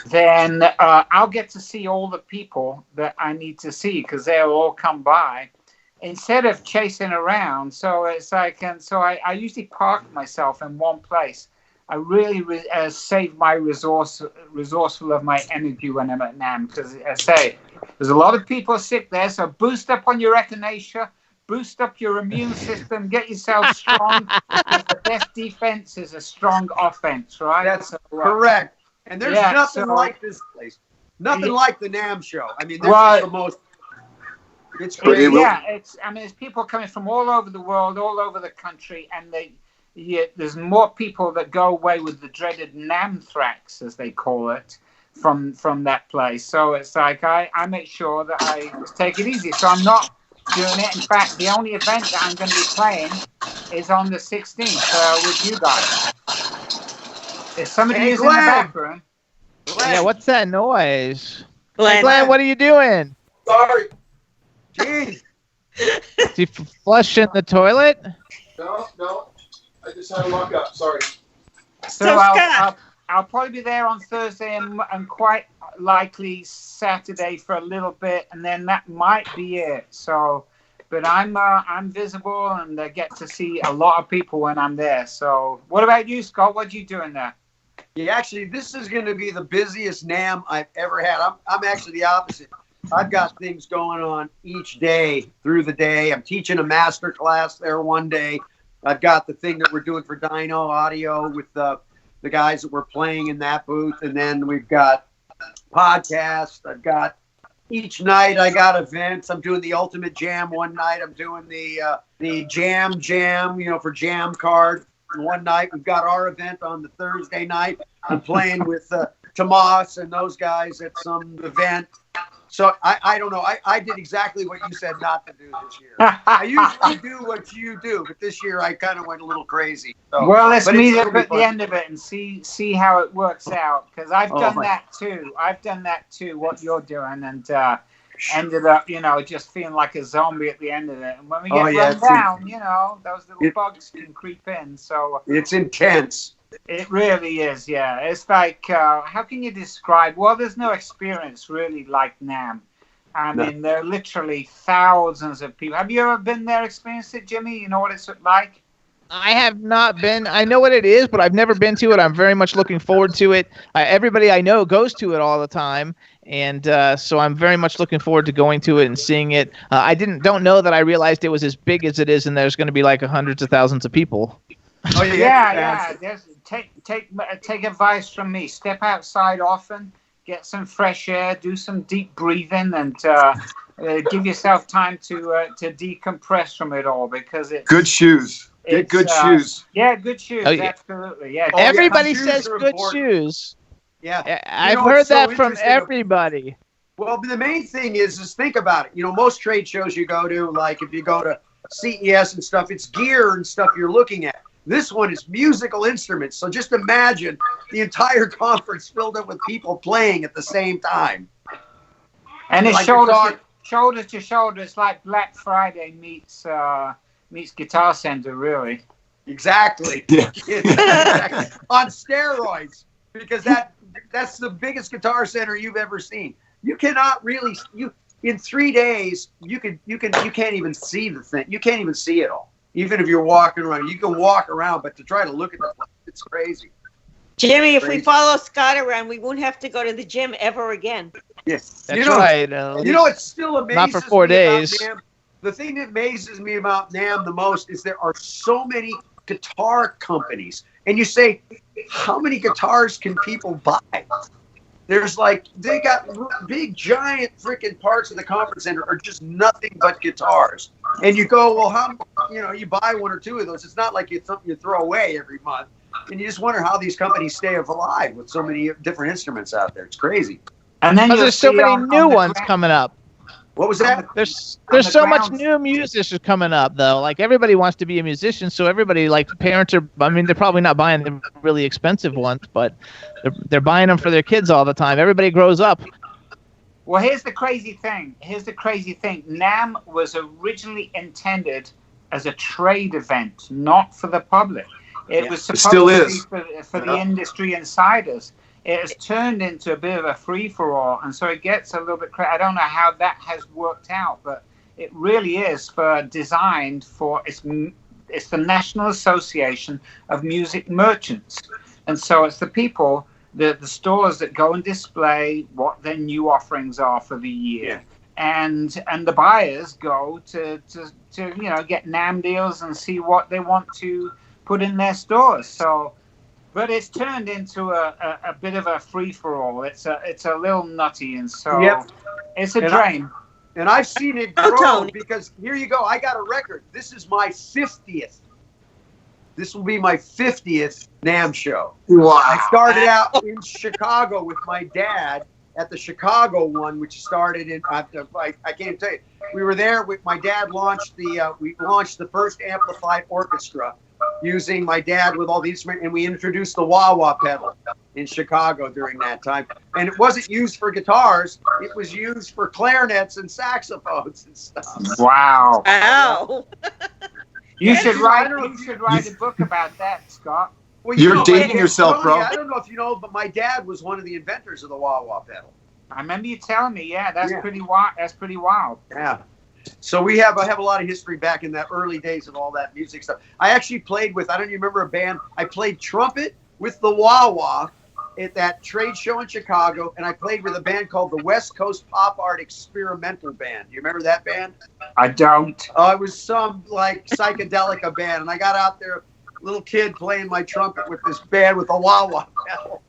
then I'll get to see all the people that I need to see because they'll all come by instead of chasing around. So it's like, and so I usually park myself in one place. I really save my resourceful of my energy when I'm at NAMM because, as I say, there's a lot of people sick there. So boost up on your echinacea. Boost up your immune system. Get yourself strong. The best defense is a strong offense, right? That's correct. And there's nothing like this place. Nothing like the NAMM show. I mean, this is the most. It's crazy. There's people coming from all over the world, all over the country, and there's more people that go away with the dreaded NAMM-thrax, as they call it, from that place. So it's like I make sure that I take it easy. So I'm not doing it. In fact, the only event that I'm going to be playing is on the 16th with you guys. If somebody is in the back room. Yeah, what's that noise? Glenn, what are you doing? Sorry. Jeez. Is he flushing the toilet? No. I just had to lock up. Sorry. So I'll probably be there on Thursday and quite likely Saturday for a little bit, and then that might be it. So, but I'm visible and I get to see a lot of people when I'm there. So, what about you, Scott? What are you doing there? Yeah, actually, this is going to be the busiest NAMM I've ever had. I'm actually the opposite. I've got things going on each day through the day. I'm teaching a master class there one day. I've got the thing that we're doing for Dino Audio with the guys that we're playing in that booth. And then we've got podcasts. I've got each night I got events. I'm doing the Ultimate Jam one night. I'm doing the Jam, for Jam Card. One night we've got our event on the Thursday night. I'm playing with Tomas and those guys at some event. So I don't know. I did exactly what you said not to do this year. I usually do what you do, but this year I kind of went a little crazy. So, well, let's meet up at the end of it and see how it works out. Because I've done that too. What you're doing, and ended up, just feeling like a zombie at the end of it. And when we get run down, those little bugs can creep in. So it's intense. It really is, yeah. It's like, how can you describe? Well, there's no experience really like NAMM. I mean, there are literally thousands of people. Have you ever been there, experienced it, Jimmy? You know what it's like? I have not been. I know what it is, but I've never been to it. I'm very much looking forward to it. Everybody I know goes to it all the time, and so I'm very much looking forward to going to it and seeing it. I don't know that I realized it was as big as it is, and there's going to be like hundreds of thousands of people. Oh yeah. Take advice from me. Step outside often, get some fresh air, do some deep breathing, and give yourself time to decompress from it all, because it's good shoes. Get good shoes. Yeah, good shoes. Oh, yeah. Absolutely. Yeah. Everybody says good shoes. Yeah. I've heard that from everybody. Well, the main thing is think about it. Most trade shows you go to, like if you go to CES and stuff, it's gear and stuff you're looking at. This one is musical instruments. So just imagine the entire conference filled up with people playing at the same time. And it's shoulder to shoulder. It's like Black Friday meets Guitar Center, really. Exactly. Yeah. Exactly. On steroids, because that's the biggest Guitar Center you've ever seen. You cannot really in 3 days you can't even see the thing. You can't even see it all. Even if you're walking around, you can walk around, but to try to look at it, it's crazy. Jimmy, if we follow Scott around, we won't have to go to the gym ever again. Yes, That's right. It still amazes not for 4 me days. about NAMM. The thing that amazes me about NAMM the most is there are so many guitar companies, and you say, how many guitars can people buy? There's like, they got big, giant freaking parts of the conference center are just nothing but guitars. And you go, well, you buy one or two of those. It's not like it's something you throw away every month. And you just wonder how these companies stay alive with so many different instruments out there. It's crazy. And then there's so many new ones coming up. What was that? There's so much new musicians coming up, though. Like, everybody wants to be a musician, so everybody, like, parents are, I mean, they're probably not buying the really expensive ones, but they're buying them for their kids all the time. Everybody grows up. Well, here's the crazy thing. NAMM was originally intended as a trade event, not for the public. It was supposed to be for the industry insiders. It has turned into a bit of a free-for-all, and so it gets a little bit crazy. I don't know how that has worked out, but it really is designed for it's the National Association of Music Merchants, and so it's the people, the stores that go and display what their new offerings are for the year, and the buyers go to get NAMM deals and see what they want to put in their stores. So. But it's turned into a bit of a free-for-all. It's a little nutty, and so it's a drain. And I've seen it grow because here you go. I got a record. This is my 50th. This will be my 50th NAMM show. Wow. I started out in Chicago with my dad at the Chicago one, which started in, I can't tell you. We were there with my dad launched we launched the first amplified orchestra using my dad with all the instruments, and we introduced the wah-wah pedal in Chicago during that time. And it wasn't used for guitars, it was used for clarinets and saxophones and stuff. Wow. Wow. You should write a book about that, Scott. Well, You're dating yourself, bro. I don't know if you know, but my dad was one of the inventors of the wah-wah pedal. I remember you telling me, that's pretty wild. That's pretty wild. Yeah. So I have a lot of history back in the early days of all that music stuff. I actually played with, I don't even remember a band. I played trumpet with the wah-wah at that trade show in Chicago, and I played with a band called the West Coast Pop Art Experimental Band. You remember that band? I don't. It was some like psychedelic band, and I got out there, little kid playing my trumpet with this band with a wah-wah pedal.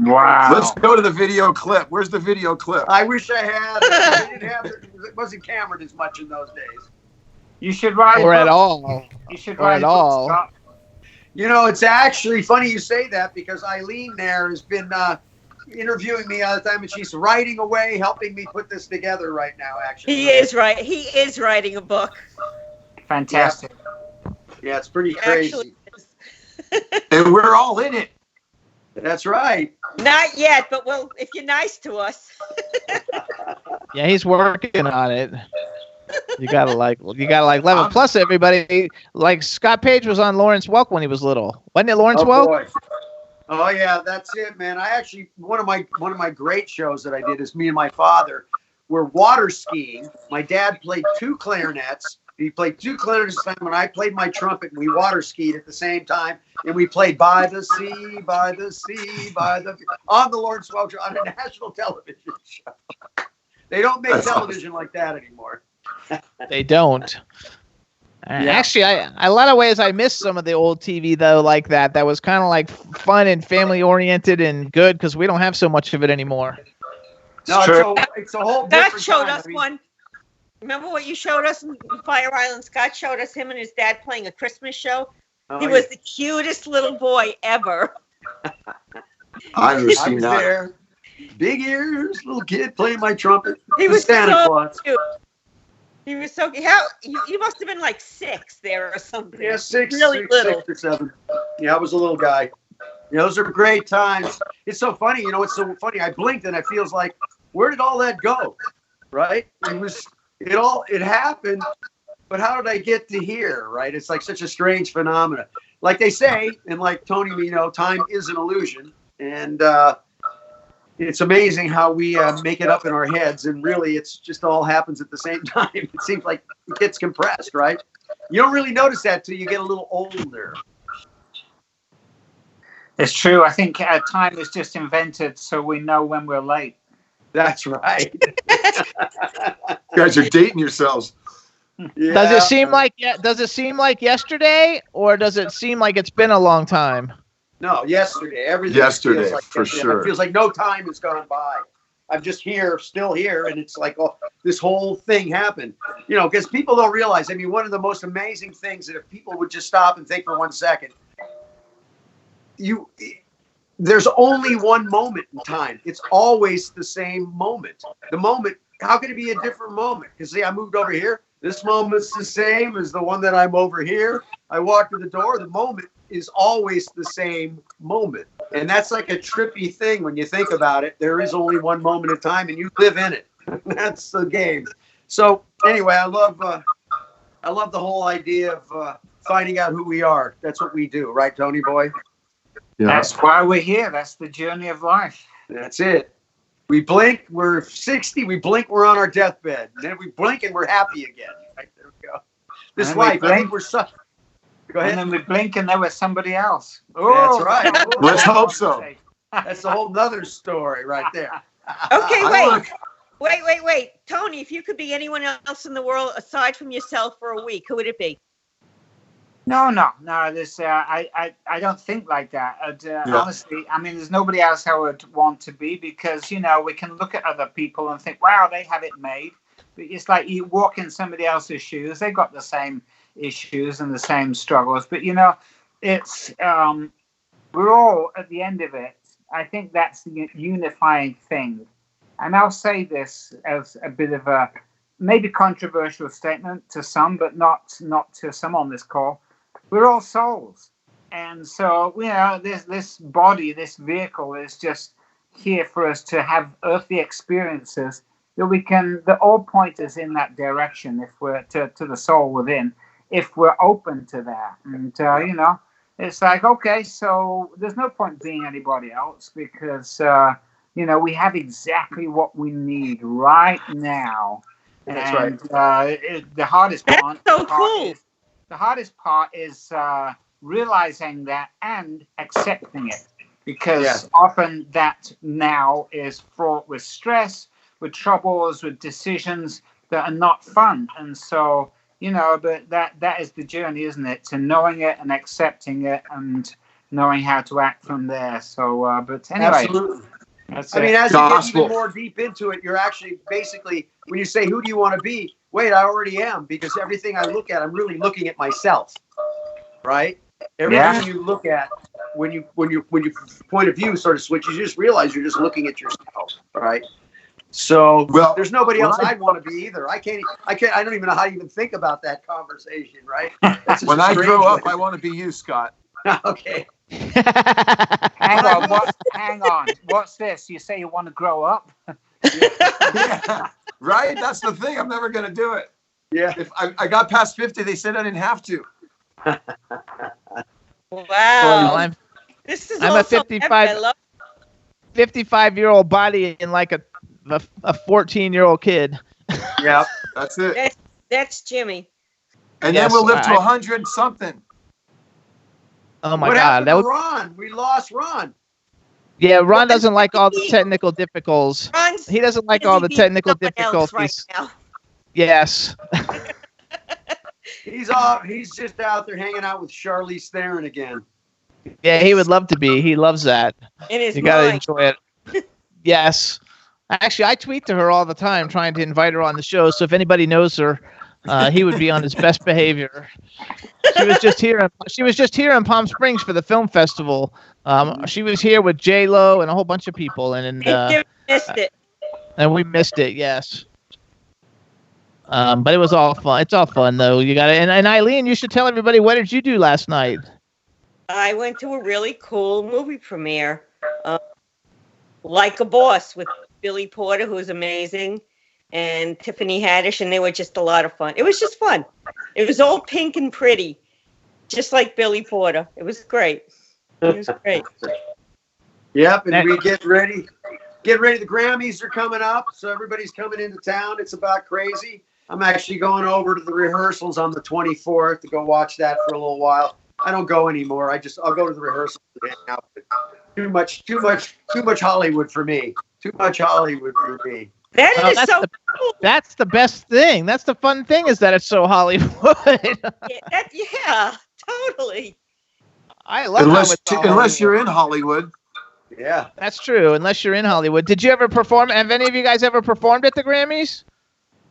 Wow. Let's go to the video clip. Where's the video clip? I wish I had. I didn't have it. It wasn't cameraed as much in those days. You should write or at all. You should write at all. It's actually funny you say that because Eileen there has been interviewing me all the time, and she's writing away, helping me put this together right now. Actually, he is writing a book. Fantastic. Yeah, it's pretty crazy. And we're all in it. That's right. Not yet, but if you're nice to us. Yeah, he's working on it. You gotta like love it. Plus, everybody, like Scott Page was on Lawrence Welk when he was little, wasn't it? Lawrence Welk. Boy. Oh yeah, that's it, man. I actually one of my great shows that I did is me and my father were water skiing. My dad played 2 clarinets. He played 2 clarinets at the time, and I played my trumpet, and we water skied at the same time. And we played By the Sea, By the Sea, on the Lawrence Welk show, on a national television show. They don't make television like that anymore. They don't. Actually, a lot of ways I miss some of the old TV, though, like that. That was kind of like fun and family-oriented and good because we don't have so much of it anymore. No, it's a whole different Scott showed time. us one. Remember what you showed us in Fire Island? Scott showed us him and his dad playing a Christmas show. He was the cutest little boy ever. I've never seen that. There. Big ears, little kid playing my trumpet. He was Santa so Claus. cute. He was so cute. You must have been like 6 there or something. Yeah, 6, really little. 6 or 7. Yeah, I was a little guy. Those are great times. It's so funny. It's so funny. I blinked and it feels like, where did all that go? Right? It happened, but how did I get to here? Right? It's like such a strange phenomenon. Like they say, and like Tony, time is an illusion, and it's amazing how we make it up in our heads, and really, it's just all happens at the same time. It seems like it gets compressed, right? You don't really notice that till you get a little older. It's true. I think time is just invented so we know when we're late. That's right. You guys are dating yourselves. Yeah. Does it seem like yesterday, or does it seem like it's been a long time? No, yesterday. Everything Yesterday, feels like for yesterday. sure. It feels like no time has gone by. I'm just here, still here, and it's like, oh, this whole thing happened. You know, because people don't realize. I mean, one of the most amazing things that if people would just stop and think for 1 second, there's only one moment in time. It's always the same moment. The moment, how could it be a different moment? Because see, I moved over here. This moment's the same as the one that I'm over here. I walked to the door. The moment is always the same moment. And that's like a trippy thing when you think about it. There is only one moment in time and you live in it. That's the game. So anyway, I love the whole idea of finding out who we are. That's what we do, right, Tony boy? Yeah. That's why we're here. That's the journey of life. That's it. We blink, we're 60. We blink, we're on our deathbed. And then we blink and we're happy again. Right, there we go. This And life, we I think we're such. Go ahead. And then we blink and there was somebody else. That's right. Let's hope so. That's a whole nother story right there. Okay, wait. Tony, if you could be anyone else in the world aside from yourself for a week, who would it be? No. This I don't think like that. Honestly, I mean, there's nobody else I would want to be because we can look at other people and think, wow, they have it made. But it's like you walk in somebody else's shoes; they've got the same issues and the same struggles. But it's we're all at the end of it. I think that's the unifying thing. And I'll say this as a bit of a maybe controversial statement to some, but not to some on this call. We're all souls. And so, this body, this vehicle is just here for us to have earthly experiences that all point us in that direction if we're to the soul within, if we're open to that. And, it's like, okay, so there's no point being anybody else because, we have exactly what we need right now. That's right. The hardest part. That's so cool. The hardest part is realizing that and accepting it, because often that now is fraught with stress, with troubles, with decisions that are not fun. And so, but that is the journey, isn't it? To knowing it and accepting it and knowing how to act from there. So, but anyway. Absolutely. That's I mean, it. as you get even more deep into it, you're actually basically, when you say, who do you want to be? Wait, I already am, because everything I look at, I'm really looking at myself, right? Everything you look at, when you point of view sort of switches, you just realize you're just looking at yourself, right? So there's nobody else I'd want to be either. I don't even know how to even think about that conversation, right? When I grow up, I want to be you, Scott. Okay. Hang on. What's this? You say you want to grow up? Yeah. Right? That's the thing. I'm never going to do it. Yeah. If I got past 50, they said I didn't have to. Wow. This is I'm a 55-year-old body in like a 14-year-old kid. Yeah, that's it. That's Jimmy. And then we'll live to 100 something. Oh my what God! That was Ron. We lost Ron. Yeah, Ron doesn't like all the technical difficulties. He doesn't like all the technical difficulties. Right now. Yes. He's just out there hanging out with Charlize Theron again. Yeah, he would love to be. He loves that. You gotta enjoy it. Yes. Actually, I tweet to her all the time, trying to invite her on the show. So if anybody knows her, he would be on his best behavior. She was just here in Palm Springs for the film festival. She was here with J-Lo and a whole bunch of people, and missed it. And we missed it. Yes. But it was all fun. It's all fun though. You got it. And Eileen, you should tell everybody, what did you do last night? I went to a really cool movie premiere, Like a Boss, with Billy Porter, who was amazing, and Tiffany Haddish, and they were just a lot of fun. It was just fun. It was all pink and pretty, just like Billy Porter. It was great. It was great. Yep, and we get ready. Get ready. The Grammys are coming up, so everybody's coming into town. It's about crazy. I'm actually going over to the rehearsals on the 24th to go watch that for a little while. I don't go anymore. I'll go to the rehearsal and hang out. Too much Hollywood for me. Too much Hollywood for me. That's the best thing. That's the fun thing, is that it's so Hollywood. Yeah, totally. I love unless you're in Hollywood. Yeah, that's true. Unless you're in Hollywood. Did you ever perform? Have any of you guys ever performed at the Grammys?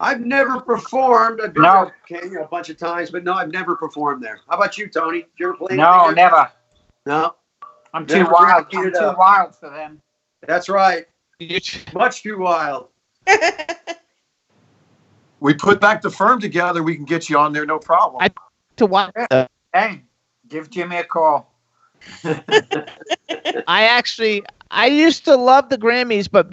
I've never performed. I've been No. a bunch of times, but no, I've never performed there. How about you, Tony? Did you ever play? No, never. No. I'm too wild. I'm too wild for them. That's right. Much too wild. We put back the firm together. We can get you on there, no problem. Hey, give Jimmy a call. I used to love the Grammys, but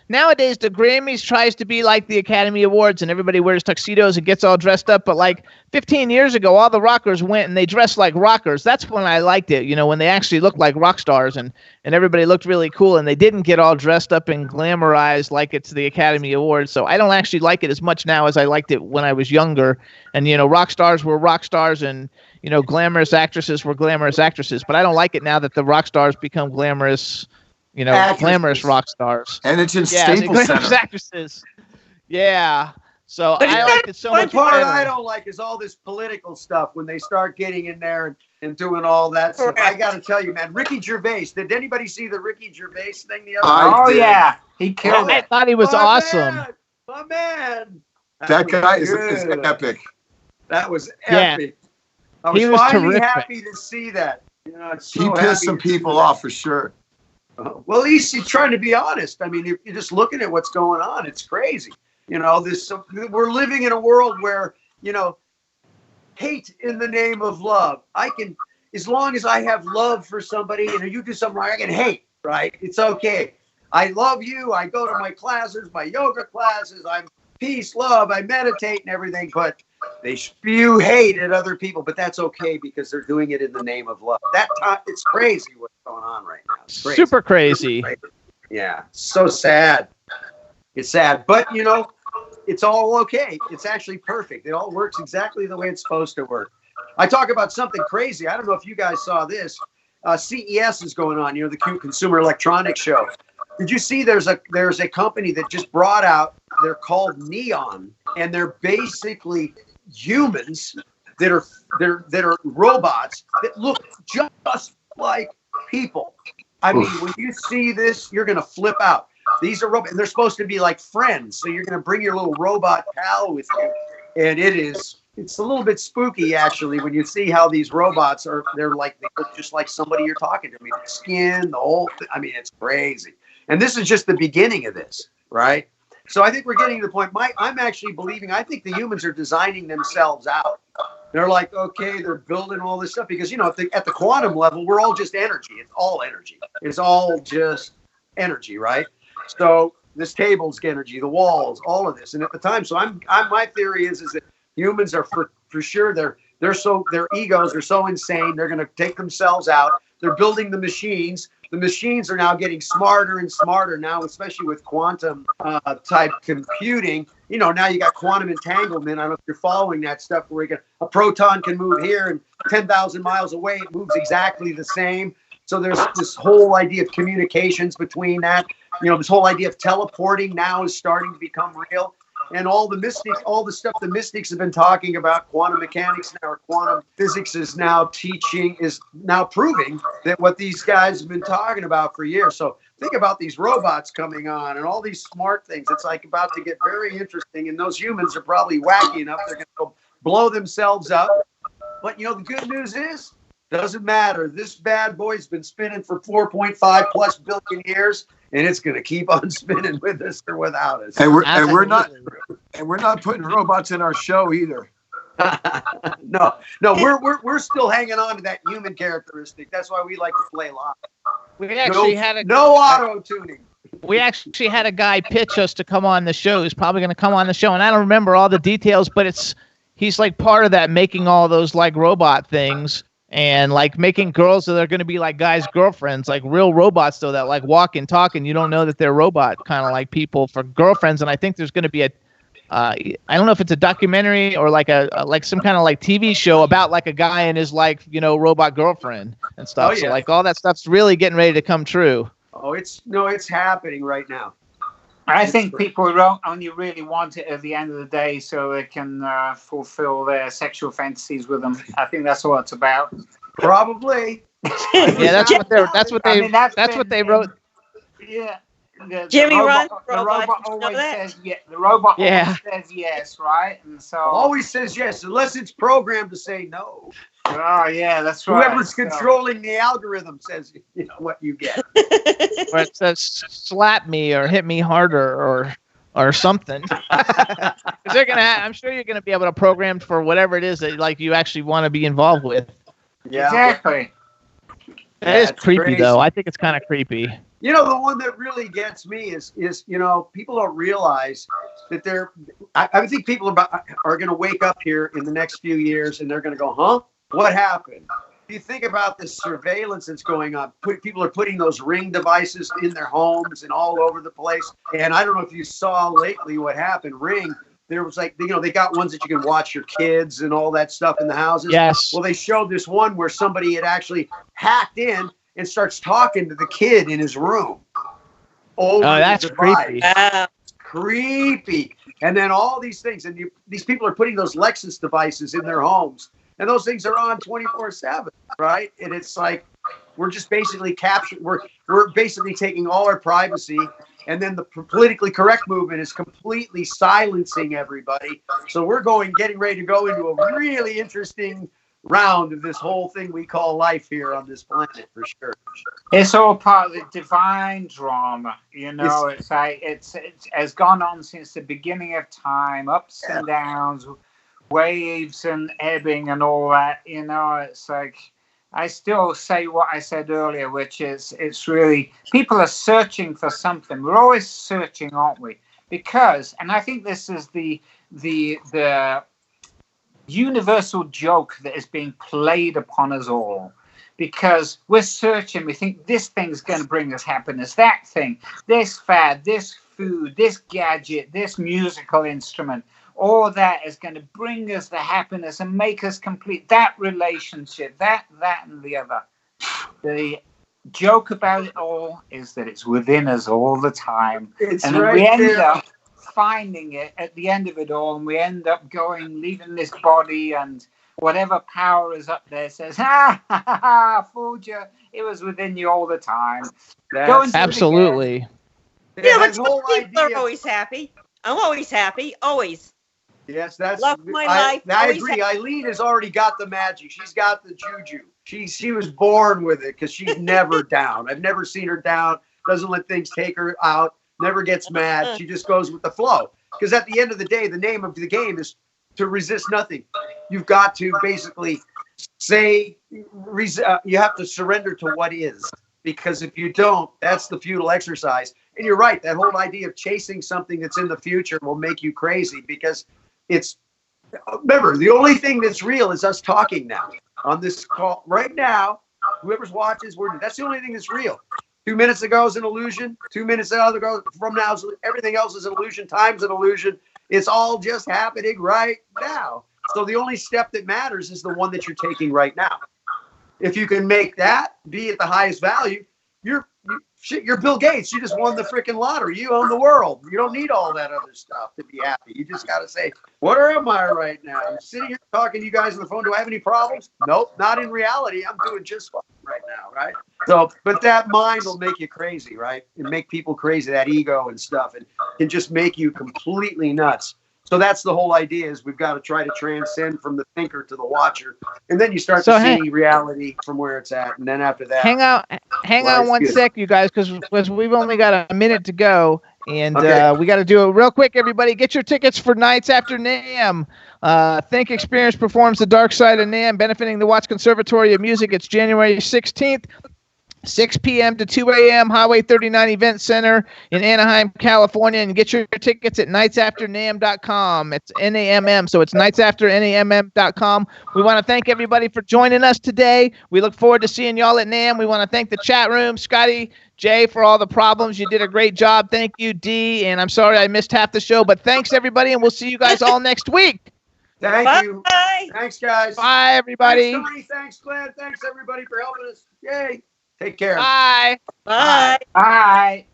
nowadays the Grammys tries to be like the Academy Awards and everybody wears tuxedos and gets all dressed up. But like 15 years ago, all the rockers went and they dressed like rockers. That's when I liked it, when they actually looked like rock stars and everybody looked really cool and they didn't get all dressed up and glamorized like it's the Academy Awards. So I don't actually like it as much now as I liked it when I was younger. And, rock stars were rock stars and, glamorous actresses were glamorous actresses. But I don't like it now that the rock stars become glamorous, glamorous rock stars. And it's in Staples Center. Actresses. Yeah. So I like it so much. The part I don't like is all this political stuff when they start getting in there and doing all that stuff. I got to tell you, man, Ricky Gervais. Did anybody see the Ricky Gervais thing the other day? Yeah. He killed it. I thought he was awesome. My man. That guy is epic. That was epic. I was finally happy to see that. He pissed some people off for sure. Well, at least he's trying to be honest. I mean, you're just looking at what's going on. It's crazy. We're living in a world where, hate in the name of love. As long as I have love for somebody and you do something wrong, I can hate, right? It's okay. I love you. I go to my classes, my yoga classes. I'm peace, love. I meditate and everything, but they spew hate at other people, but that's okay because they're doing it in the name of love. It's crazy what's going on right now. It's crazy. Super crazy. Yeah, so sad. It's sad, but it's all okay. It's actually perfect. It all works exactly the way it's supposed to work. I talk about something crazy. I don't know if you guys saw this. CES is going on. The Consumer Electronics Show. Did you see? There's a company that just brought out. They're called Neon, and they're basically humans that are robots that look just like people. I mean, when you see this, you're gonna flip out. These are robots, and they're supposed to be like friends. So you're gonna bring your little robot pal with you, and it's a little bit spooky actually when you see how these robots they look just like somebody you're talking to. I mean, the skin, the whole. It's crazy. And this is just the beginning of this, right? So I think we're getting to the point. I'm actually believing. I think the humans are designing themselves out. They're like, okay, they're building all this stuff because at the quantum level, we're all just energy. It's all energy. It's all just energy, right? So this table's energy, the walls, all of this. And at the time, so my theory is that humans are for sure their egos are so insane. They're going to take themselves out. They're building the machines. The machines are now getting smarter and smarter now, especially with quantum type computing. Now you got quantum entanglement. I don't know if you're following that stuff where a proton can move here and 10,000 miles away, it moves exactly the same. So there's this whole idea of communications between that. This whole idea of teleporting now is starting to become real. And all the stuff the mystics have been talking about, quantum mechanics now, or quantum physics is now proving that what these guys have been talking about for years. So think about these robots coming on and all these smart things. It's like about to get very interesting. And those humans are probably wacky enough. They're going to go blow themselves up. But the good news is, doesn't matter. This bad boy's been spinning for 4.5 plus billion years. And it's going to keep on spinning with us or without us. And we're not putting robots in our show either. No, we're still hanging on to that human characteristic. That's why we like to play live. We actually had no auto tuning. We actually had a guy pitch us to come on the show. He's probably going to come on the show, and I don't remember all the details, but he's like part of that, making all those like robot things. And like making girls that are going to be like guys' girlfriends, like real robots though, that like walk and talk and you don't know that they're robot, kind of like people for girlfriends. And I think there's going to be I don't know if it's a documentary or like like some kind of like TV show about like a guy and his like, robot girlfriend and stuff. Oh, yeah. So like all that stuff's really getting ready to come true. Oh, it's happening right now. I think people only really want it at the end of the day so they can fulfill their sexual fantasies with them. I think that's what it's about. Probably. Yeah, that's what they wrote. Yeah. Jimmy runs The robots. robot always says yes. The robot always says yes, right? And so always says yes, unless it's programmed to say no. Oh yeah, that's right. Whoever's controlling the algorithm says what you get. Or it says slap me or hit me harder or something. I'm sure you're gonna be able to program for whatever it is that like you actually want to be involved with. Yeah. Exactly. It is creepy crazy. though. I think it's kind of creepy. The one that really gets me is people don't realize that I think people are going to wake up here in the next few years and they're going to go, huh? What happened? If you think about the surveillance that's going on, people are putting those Ring devices in their homes and all over the place. And I don't know if you saw lately what happened. Ring, there was like, they got ones that you can watch your kids and all that stuff in the houses. Yes. Well, they showed this one where somebody had actually hacked in and starts talking to the kid in his room. Oh, that's creepy. Creepy. And then all these things, and these people are putting those Lexus devices in their homes, and those things are on 24/7, right? And it's like we're just basically we're basically taking all our privacy, and then the politically correct movement is completely silencing everybody. So we're getting ready to go into a really interesting round of this whole thing we call life here on this planet, for sure. It's all part of the divine drama, It's like it has gone on since the beginning of time, ups and downs, waves and ebbing and all that. It's like I still say what I said earlier, which is it's really people are searching for something. We're always searching, aren't we? Because, and I think this is the universal joke that is being played upon us all, because we're searching, we think this thing's going to bring us happiness, that thing, this fad, this food, this gadget, this musical instrument, all that is going to bring us the happiness and make us complete, that relationship, that and the other. The joke about it all is that it's within us all the time. It's and right we end there. up finding it at the end of it all, and we end up leaving this body, and whatever power is up there says, ha, fooled you. It was within you all the time. Absolutely. Yeah, but some people are always happy. I'm always happy, always. Yes, that's love my life. I agree. Eileen has already got the magic. She's got the juju. She was born with it because she's never down. I've never seen her down. Doesn't let things take her out. Never gets mad. She just goes with the flow. Because at the end of the day, the name of the game is to resist nothing. You've got to basically say, you have to surrender to what is. Because if you don't, that's the futile exercise. And you're right. That whole idea of chasing something that's in the future will make you crazy, because remember, the only thing that's real is us talking now on this call right now. Whoever's watching, that's the only thing that's real. 2 minutes ago is an illusion. 2 minutes ago from now, everything else is an illusion. Time's an illusion. It's all just happening right now. So the only step that matters is the one that you're taking right now. If you can make that be at the highest value, you're Bill Gates. You just won the freaking lottery. You own the world. You don't need all that other stuff to be happy. You just got to say, where am I right now? I'm sitting here talking to you guys on the phone. Do I have any problems? Nope, not in reality. I'm doing just fine right now, right? So, but that mind will make you crazy, right? And make people crazy, that ego and stuff, and can just make you completely nuts. So that's the whole idea, is we've got to try to transcend from the thinker to the watcher. And then you start to see reality from where it's at. And then after that, hang on one sec, you guys, because we've only got a minute to go. And we got to do it real quick, everybody. Get your tickets for Nights After NAMM. Think Experience performs The Dark Side of NAMM, benefiting the Watts Conservatory of Music. It's January 16th. 6 p.m. to 2 a.m. Highway 39 Event Center in Anaheim, California, and get your tickets at nightsafternam.com. It's NAMM, so it's nightsafternam.com. We want to thank everybody for joining us today. We look forward to seeing y'all at NAMM. We want to thank the chat room, Scotty, Jay, for all the problems. You did a great job. Thank you, D, and I'm sorry I missed half the show, but thanks, everybody, and we'll see you guys all next week. Thank you. Thanks, guys. Bye, everybody. Thanks, Tony. Thanks, Glenn. Thanks, everybody, for helping us. Yay. Take care. Bye. Bye. Bye.